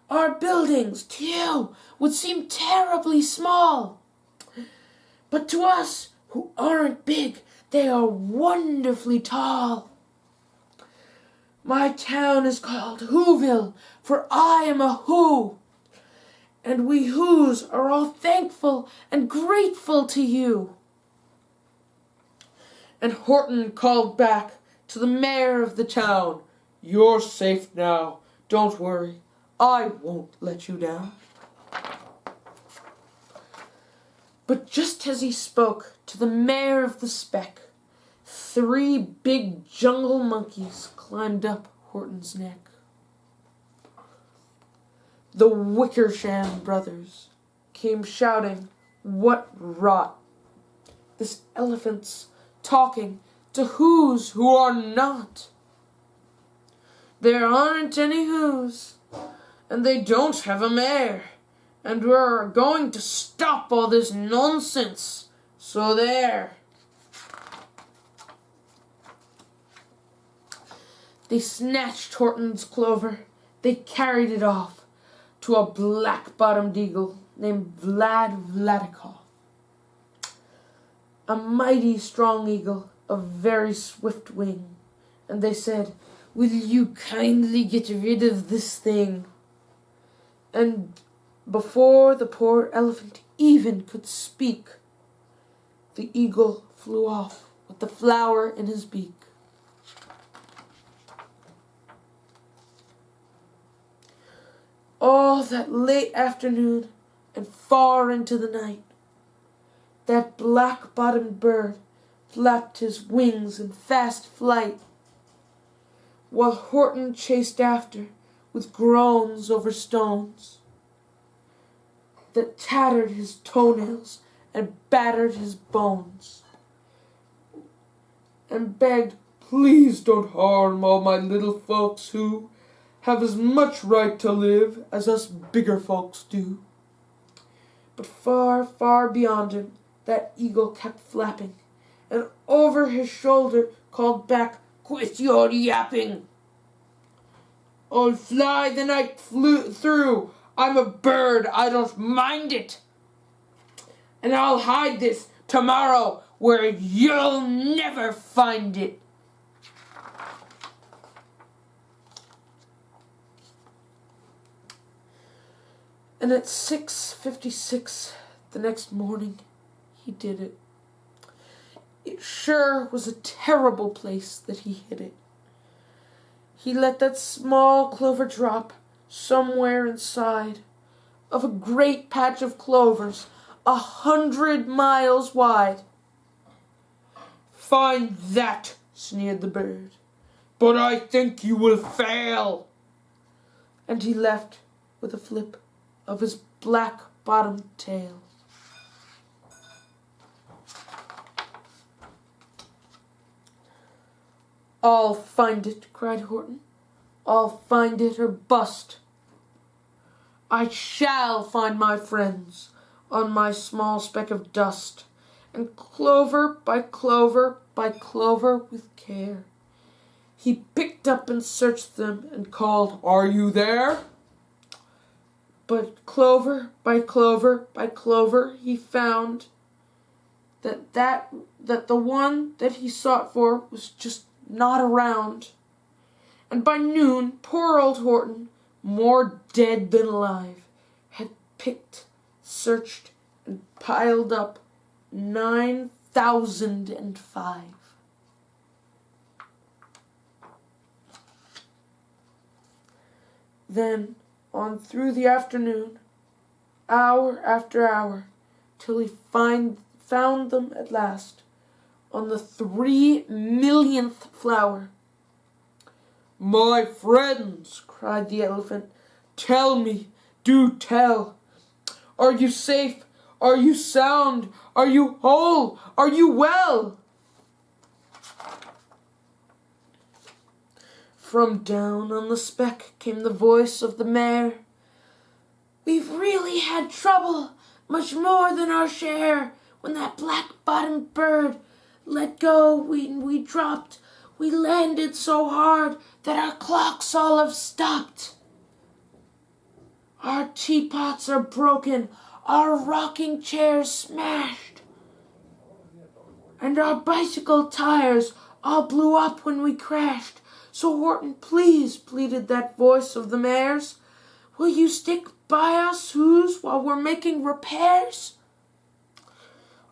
Our buildings, to you, would seem terribly small. But to us, who aren't big, they are wonderfully tall. My town is called Whoville, for I am a Who. And we Whos are all thankful and grateful to you. And Horton called back to the mayor of the town, You're safe now. Don't worry. I won't let you down. But just as he spoke to the mayor of the speck, 3 big jungle monkeys climbed up Horton's neck. The Wickersham brothers came shouting, What rot! This elephant's talking to Whos who are not. There aren't any Whos, and they don't have a mayor, and we're going to stop all this nonsense. So there. They snatched Horton's clover. They carried it off to a black-bottomed eagle named Vladikov. A mighty strong eagle of very swift wing. And they said, Will you kindly get rid of this thing? And before the poor elephant even could speak, the eagle flew off with the flower in his beak. All that late afternoon and far into the night, that black-bottomed bird flapped his wings in fast flight, while Horton chased after with groans over stones that tattered his toenails and battered his bones, and begged, "Please don't harm all my little folks who have as much right to live as us bigger folks do." But far, far beyond him, that eagle kept flapping, and over his shoulder called back, "Quit your yapping! I'll fly the night through. I'm a bird, I don't mind it. And I'll hide this tomorrow where you'll never find it." And at 6:56 the next morning, he did it. It sure was a terrible place that he hid it. He let that small clover drop somewhere inside of a great patch of clovers 100 miles wide. "Find that," sneered the bird, "but I think you will fail." And he left with a flip of his black-bottomed tail. "I'll find it," cried Horton. "I'll find it or bust. I shall find my friends on my small speck of dust." And clover by clover by clover, with care, he picked up and searched them and called, "Are you there?" But clover by clover by clover, he found that the one that he sought for was just not around. And by noon, poor old Horton, more dead than alive, had picked, searched, and piled up 9,005. Then, on through the afternoon, hour after hour, till he found them at last, on the 3,000,000th flower. "My friends," cried the elephant, "tell me, do tell. Are you safe? Are you sound? Are you whole? Are you well?" From down on the speck came the voice of the mayor. "We've really had trouble, much more than our share. When that black-bottomed bird let go, we dropped. We landed so hard that our clocks all have stopped. Our teapots are broken, our rocking chairs smashed, and our bicycle tires all blew up when we crashed. So Horton, please," pleaded that voice of the mayor's, "will you stick by us who's while we're making repairs?"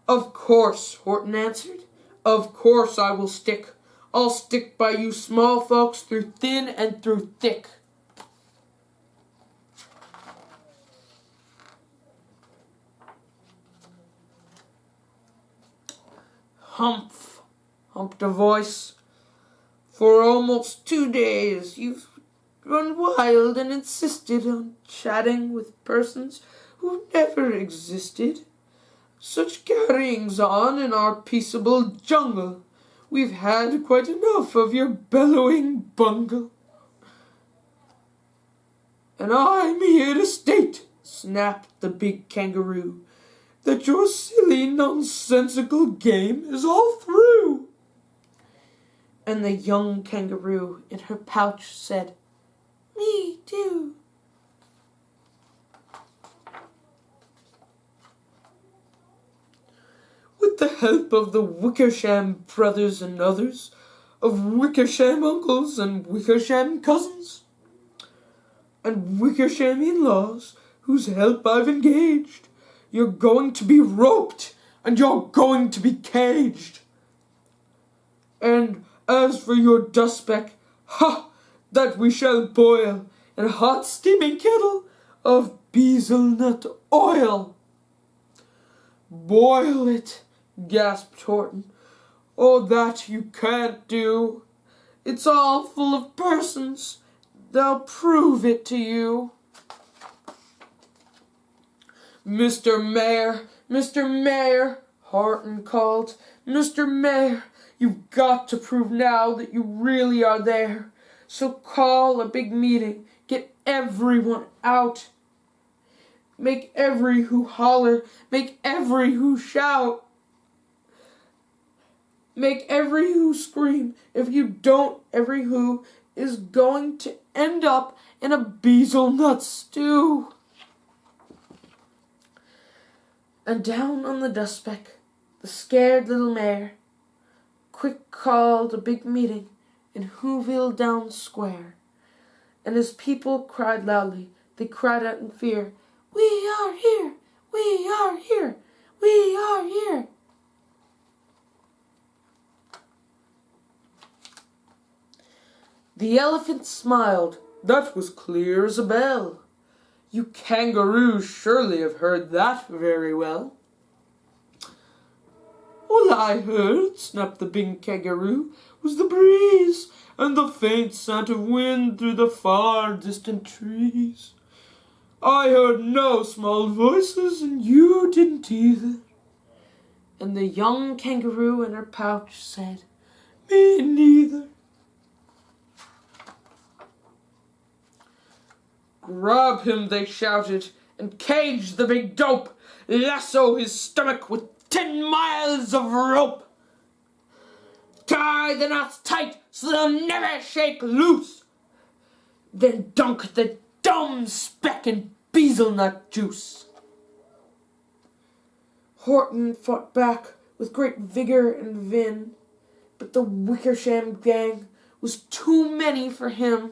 "Of course," Horton answered. "Of course I will stick. I'll stick by you small folks through thin and through thick." "Humph," humped a voice. "For almost 2 days you've run wild and insisted on chatting with persons who never existed. Such carryings on in our peaceable jungle. We've had quite enough of your bellowing bungle." "And I'm here to state," snapped the big kangaroo, "that your silly, nonsensical game is all through." And the young kangaroo in her pouch said, "Me too." With the help of the Wickersham brothers and others, of Wickersham uncles and Wickersham cousins, and Wickersham in-laws, whose help I've engaged, you're going to be roped, and you're going to be caged. And as for your dust speck, that we shall boil in a hot steaming kettle of bezelnut oil." "Boil it," gasped Horton. Oh, that you can't do. It's all full of persons. They'll prove it to you. Mr. Mayor, Horton called. Mr. Mayor, you've got to prove now that you really are there. So call a big meeting. Get everyone out. Make every who holler. Make every who shout. Make every who scream. If you don't, every who is going to end up in a beetle-nut stew. And down on the dustpeck, the scared little mayor quick called a big meeting in Whoville Down Square. And his people cried loudly. They cried out in fear, "We are here! We are here! We are here!" The elephant smiled. That was clear as a bell. You kangaroos surely have heard that very well. All I heard, snapped the big kangaroo, was the breeze and the faint scent of wind through the far distant trees. I heard no small voices, and you didn't either. And the young kangaroo in her pouch said, "Me neither." "Grab him," they shouted, "and cage the big dope. Lasso his stomach with 10 miles of rope. Tie the knots tight so they'll never shake loose. Then dunk the dumb speck in beetle-nut juice." Horton fought back with great vigor and vim, but the Wickersham gang was too many for him.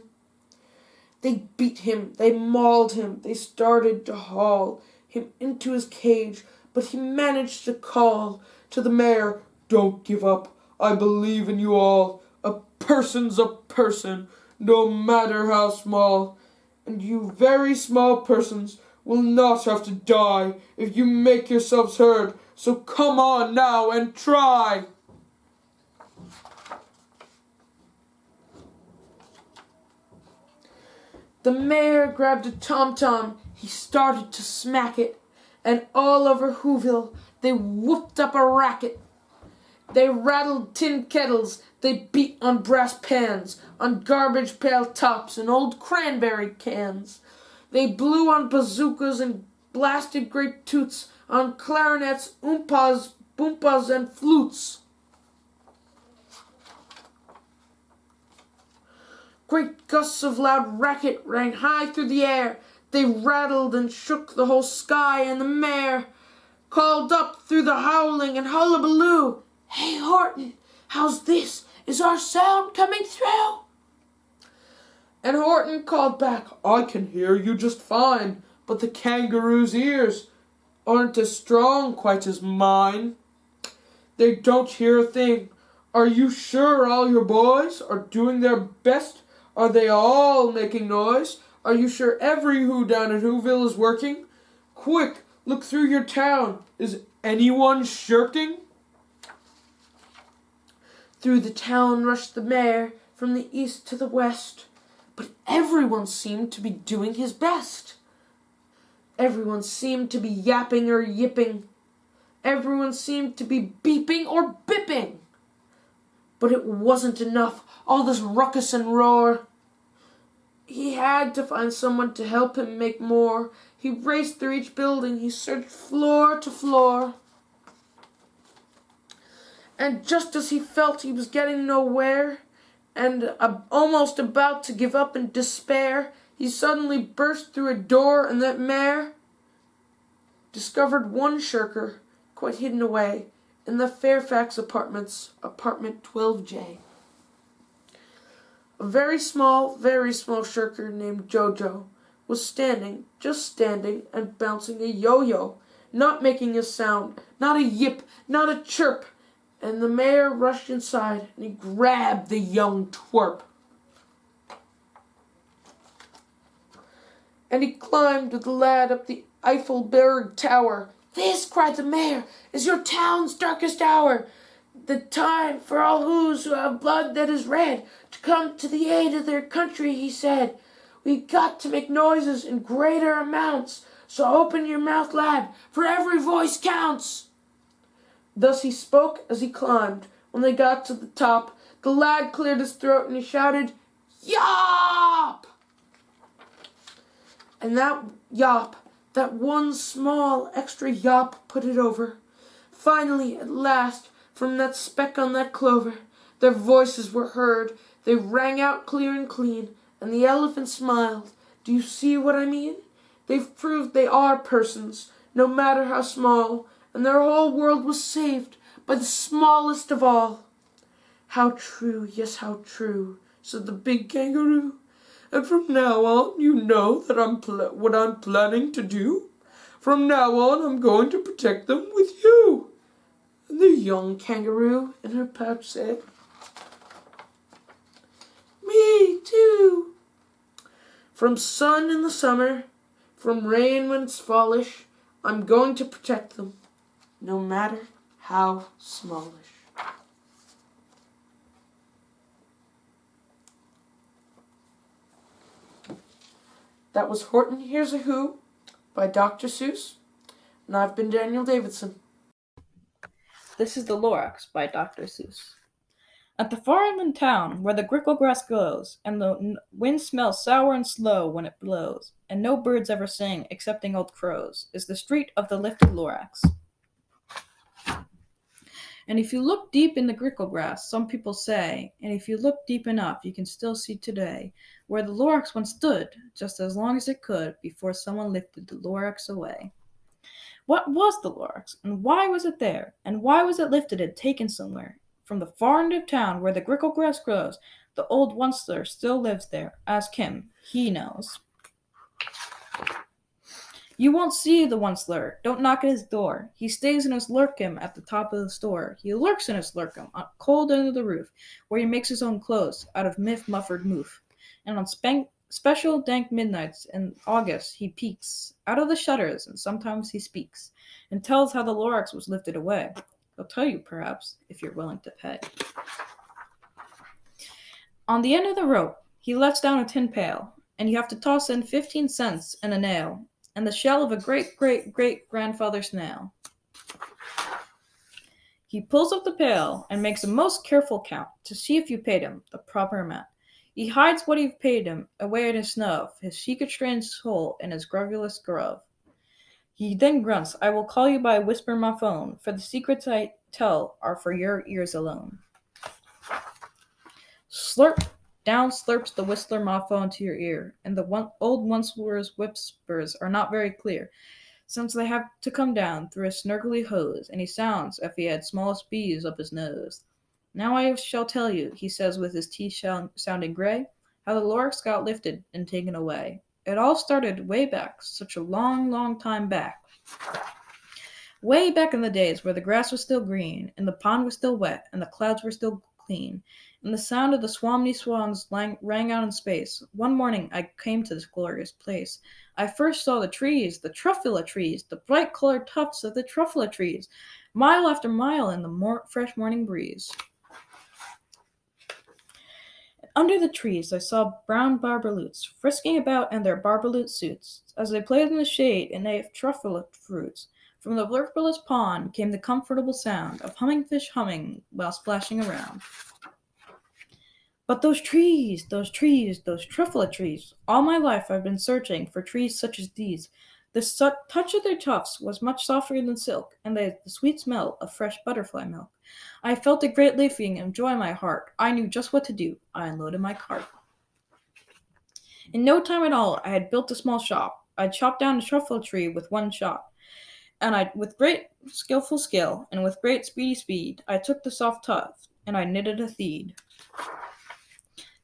They beat him, they mauled him, they started to haul him into his cage, but he managed to call to the mayor, "Don't give up, I believe in you all. A person's a person, no matter how small. And you very small persons will not have to die if you make yourselves heard, so come on now and try." The mayor grabbed a tom-tom, he started to smack it, and all over Whoville they whooped up a racket. They rattled tin kettles, they beat on brass pans, on garbage pail tops and old cranberry cans. They blew on bazookas and blasted great toots on clarinets, oompas, boompas, and flutes. Great gusts of loud racket rang high through the air. They rattled and shook the whole sky, and the mayor called up through the howling and hullabaloo, "Hey, Horton, how's this? Is our sound coming through?" And Horton called back, "I can hear you just fine, but the kangaroo's ears aren't as strong quite as mine. They don't hear a thing. Are you sure all your boys are doing their best? Are they all making noise? Are you sure every who down at Whoville is working? Quick, look through your town. Is anyone shirking?" Through the town rushed the mayor, from the east to the west, but everyone seemed to be doing his best. Everyone seemed to be yapping or yipping. Everyone seemed to be beeping or bipping. But it wasn't enough, all this ruckus and roar. He had to find someone to help him make more. He raced through each building, he searched floor to floor. And just as he felt he was getting nowhere, and almost about to give up in despair, he suddenly burst through a door, and that mayor discovered one shirker quite hidden away in the Fairfax Apartments, apartment 12J. A very small shirker named Jojo was standing, just standing, and bouncing a yo-yo, not making a sound, not a yip, not a chirp. And the mayor rushed inside, and he grabbed the young twerp. And he climbed with the lad up the Eiffelberg Tower. "This," cried the mayor, "is your town's darkest hour. the time for all who have blood that is red to come to the aid of their country, he said. We've got to make noises in greater amounts, so open your mouth, lad, for every voice counts. Thus he spoke as he climbed. When they got to the top, the lad cleared his throat and he shouted, "Yop!" And that yop, that one small extra yop, put it over. Finally, at last, from that speck on that clover, their voices were heard. They rang out clear and clean, and the elephant smiled. Do you see what I mean? They've proved they are persons, no matter how small, and their whole world was saved by the smallest of all. How true, yes, how true, said the big kangaroo. And from now on, you know that what I'm planning to do. From now on, I'm going to protect them with you. And the young kangaroo in her pouch said, "Me too." From sun in the summer, from rain when it's fallish, I'm going to protect them, no matter how smallish. That was Horton Hears a Who by Dr. Seuss, and I've been Daniel Davidson. This is The Lorax by Dr. Seuss. At the far end of town, where the grickle grass glows, and the wind smells sour and slow when it blows, and no birds ever sing excepting old crows, is the street of the lifted Lorax. And if you look deep in the grickle grass, some people say, and if you look deep enough, you can still see today, where the Lorax once stood, just as long as it could, before someone lifted the Lorax away. What was the Lorax, and why was it there, and why was it lifted and taken somewhere? From the far end of town, where the grickle grass grows, the old Onceler still lives there. Ask him, he knows. You won't see the Onceler. Don't knock at his door. He stays in his lurkum at the top of the store. He lurks in his lurkum, cold under the roof, where he makes his own clothes out of muffered moof. And on special dank midnights in August, he peeks out of the shutters, and sometimes he speaks, and tells how the Lorax was lifted away. He'll tell you, perhaps, if you're willing to pay. On the end of the rope, he lets down a tin pail, and you have to toss in 15 cents and a nail, and the shell of a great-great-great-grandfather snail. He pulls up the pail and makes a most careful count to see if you paid him the proper amount. He hides what you've paid him away in his snub, his secret strange soul in his garrulous grove. He then grunts, "I will call you by a whisper my phone, for the secrets I tell are for your ears alone." Slurp! Down slurps the whistler mothball into your ear, and the old Onceler's whispers are not very clear, since they have to come down through a snurgly hose, and he sounds as if he had smallest bees up his nose. "Now I shall tell you," he says with his teeth sounding gray, "how the Lorax got lifted and taken away. It all started way back, such a long, long time back. Way back in the days where the grass was still green, and the pond was still wet, and the clouds were still clean, and the sound of the swamny swans rang out in space. One morning I came to this glorious place. I first saw the trees, the truffula trees, the bright-colored tufts of the truffula trees, mile after mile in the fresh morning breeze. Under the trees I saw brown barbaloots frisking about in their barbaloot suits, as they played in the shade and ate truffula fruits. From the blurpless pond came the comfortable sound of humming fish humming while splashing around. But those trees, those truffula trees. All my life I've been searching for trees such as these. The touch of their tufts was much softer than silk, and they had the sweet smell of fresh butterfly milk. I felt a great leaping of joy in my heart. I knew just what to do. I unloaded my cart. In no time at all, I had built a small shop. I chopped down a truffula tree with one shot, and with great skillful skill, and with great speedy speed, I took the soft tuft, and I knitted a thread.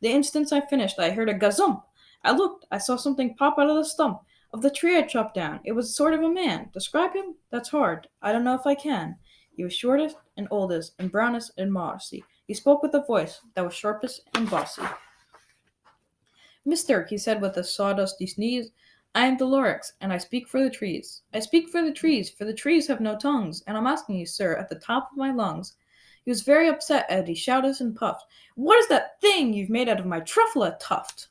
The instant I finished, I heard a gazump. I looked. I saw something pop out of the stump of the tree I chopped down. It was sort of a man. Describe him? That's hard. I don't know if I can. He was shortest and oldest and brownest and mossy. He spoke with a voice that was sharpest and bossy. "Mister," he said with a sawdusty sneeze, "I am the Lorax, and I speak for the trees. I speak for the trees have no tongues, and I'm asking you, sir, at the top of my lungs." He was very upset as he shouted and puffed. "What is that thing you've made out of my truffle tuft?"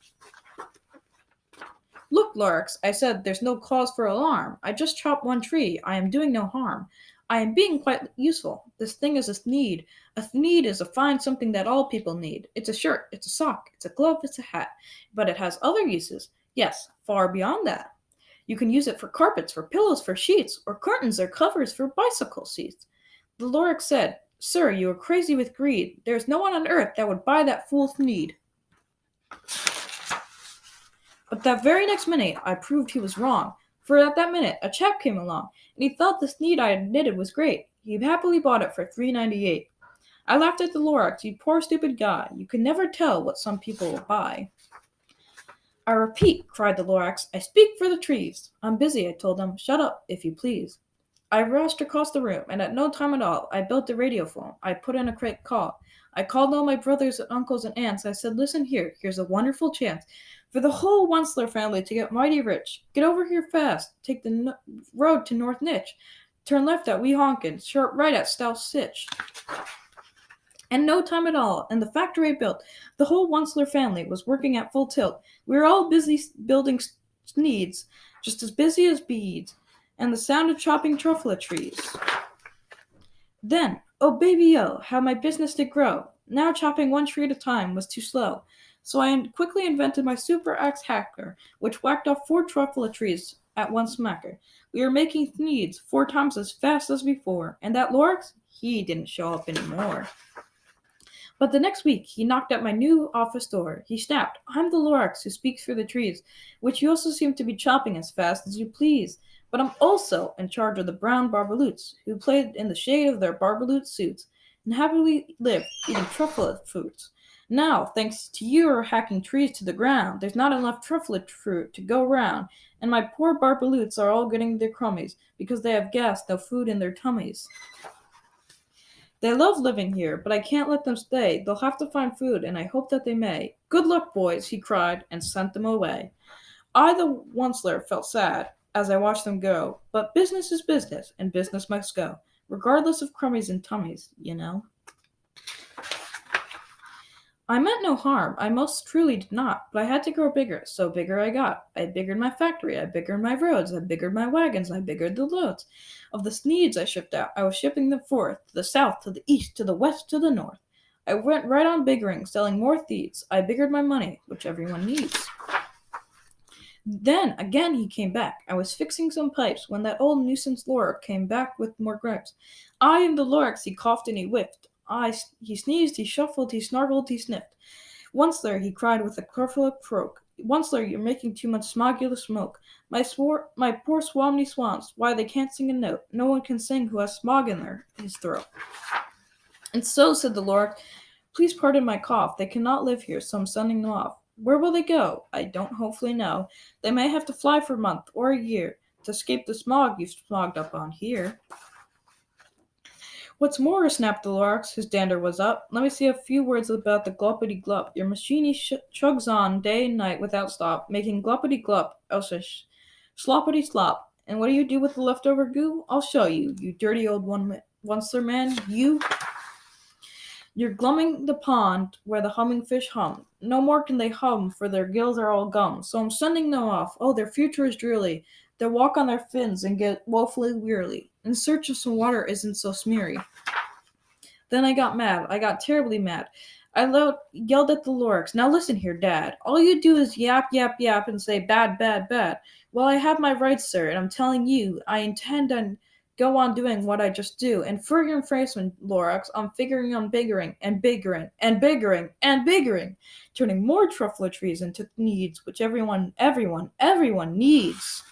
"Look, Lorix," I said, "there's no cause for alarm. I just chopped one tree. I am doing no harm. I am being quite useful. This thing is a thneed. A thneed is a fine something that all people need. It's a shirt, it's a sock, it's a glove, it's a hat. But it has other uses. Yes, far beyond that. You can use it for carpets, for pillows, for sheets, or curtains or covers for bicycle seats." The Lorix said, "Sir, you are crazy with greed. There is no one on earth that would buy that fool thneed." But that very next minute I proved he was wrong, for at that minute a chap came along, and he thought the thneed I had knitted was great. He happily bought it for $3.98. I laughed at the Lorix. "You poor stupid guy, you can never tell what some people will buy." "I repeat," cried the Lorix, "I speak for the trees." "I'm busy," I told him. "Shut up, if you please." I rushed across the room, and at no time at all I built a radiophone. I put in a quick call. I called all my brothers and uncles and aunts. I said, "Listen here, here's a wonderful chance for the whole Wensler family to get mighty rich. Get over here fast. Take the road to North Nitch. Turn left at Weehonkin, sharp right at South Sitch." And no time at all, and the factory I built, the whole Wensler family was working at full tilt. We were all busy building sneeds, just as busy as beads, and the sound of chopping truffle trees. Then, oh baby-o, how my business did grow! Now chopping one tree at a time was too slow, so I quickly invented my super axe hacker, which whacked off 4 truffle trees at one smacker. We were making thneeds 4 times as fast as before, and that Lorix, he didn't show up anymore. But the next week, he knocked at my new office door. He snapped, "I'm the Lorix who speaks for the trees, which you also seem to be chopping as fast as you please. But I'm also in charge of the brown barbaloots, who played in the shade of their barbaloot suits, and happily lived eating truffle fruits. Now, thanks to your hacking trees to the ground, there's not enough truffle fruit to go round, and my poor barbaloots are all getting their crummies, because they have gas, no food in their tummies. They love living here, but I can't let them stay. They'll have to find food, and I hope that they may. Good luck, boys," he cried, and sent them away. I, the Wensler, felt sad as I watched them go, but business is business, and business must go, regardless of crummies and tummies, you know. I meant no harm, I most truly did not, but I had to grow bigger, so bigger I got. I biggered my factory, I biggered my roads, I biggered my wagons, I biggered the loads. Of the sneeds I shipped out, I was shipping them forth, to the south, to the east, to the west, to the north. I went right on biggering, selling more thieves. I biggered my money, which everyone needs. Then, again he came back. I was fixing some pipes, when that old nuisance Lorix came back with more gripes. "I am the Lorix," he coughed and he whiffed. He sneezed, he shuffled, he snargled, he sniffed. "Wensler," he cried with a crufula croak. "Wensler, you're making too much smogula smoke. My poor swamny swans, why they can't sing a note. No one can sing who has smog in his throat." "And so," said the Lorix, "please pardon my cough. They cannot live here, so I'm sending them off." "Where will they go?" "I don't hopefully know. They may have to fly for a month or a year to escape the smog you've smogged up on here." "What's more," snapped the Lorix, his dander was up, "let me say a few words about the gloppity glop. Your machine chugs on day and night without stop, making gloppity glop, else sloppity slop. And what do you do with the leftover goo? I'll show you, you dirty old Wensler man, you. You're glumming the pond where the humming fish hum. No more can they hum, for their gills are all gum. So I'm sending them off. Oh, their future is dreary. They'll walk on their fins and get woefully wearily. In search of some water isn't so smeary." Then I got mad. I got terribly mad. I yelled at the Lorix, "Now listen here, Dad. All you do is yap, yap, yap and say bad, bad, bad. Well, I have my rights, sir, and I'm telling you, I intend on go on doing what I just do. And for your information, Lorix, I'm figuring on biggering and biggering and biggering and biggering, turning more truffle trees into needs, which everyone needs."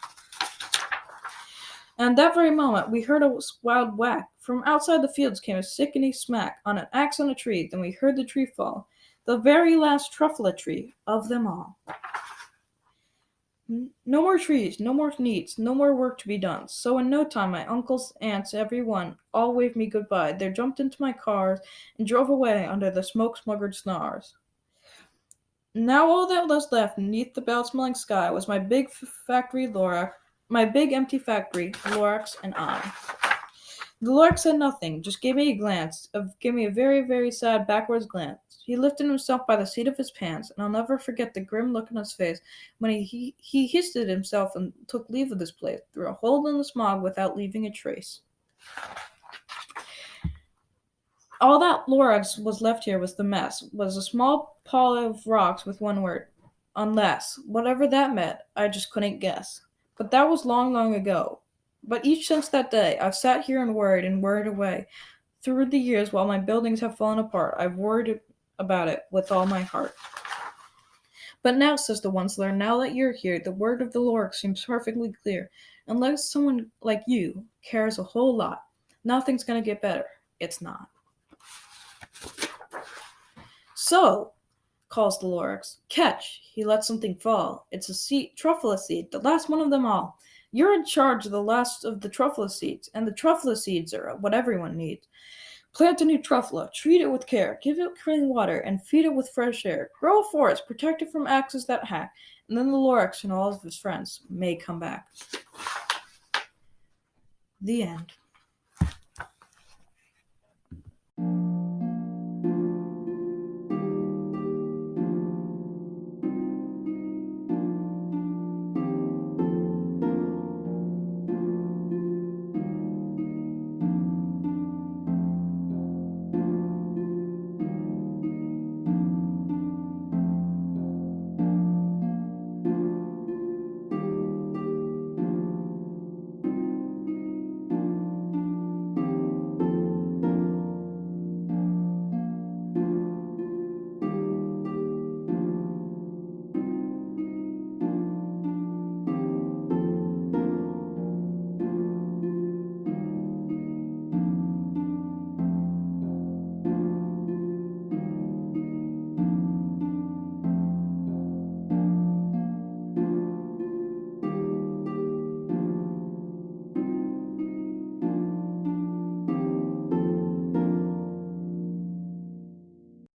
And that very moment, we heard a wild whack. From outside the fields came a sickening smack on an axe on a tree. Then we heard the tree fall, the very last truffle tree of them all. No more trees, no more needs, no more work to be done. So in no time, my uncles, aunts, everyone, all waved me goodbye. They jumped into my cars and drove away under the smoke-smuggered stars. Now all that was left beneath the bell-smelling sky was my big factory Lorix, my big empty factory, Lorix and I. The Lork said nothing, just gave me a very, very sad backwards glance. He lifted himself by the seat of his pants, and I'll never forget the grim look on his face when he hissed at himself and took leave of this place through a hole in the smog without leaving a trace. All that Lorax was left here was the mess, was a small pile of rocks with one word. Unless. Whatever that meant, I just couldn't guess. But that was long, long ago. But each since that day, I've sat here and worried away. Through the years, while my buildings have fallen apart, I've worried about it with all my heart. But now, says the Onceler, now that you're here, the word of the Lord seems perfectly clear. Unless someone like you cares a whole lot, nothing's going to get better. It's not. So, calls the Lorax. Catch! He lets something fall. It's a seed, truffula seed, the last one of them all. You're in charge of the last of the truffula seeds, and the truffula seeds are what everyone needs. Plant a new truffula, treat it with care, give it clean water, and feed it with fresh air. Grow a forest, protect it from axes that hack, and then the Lorax and all of his friends may come back. The end.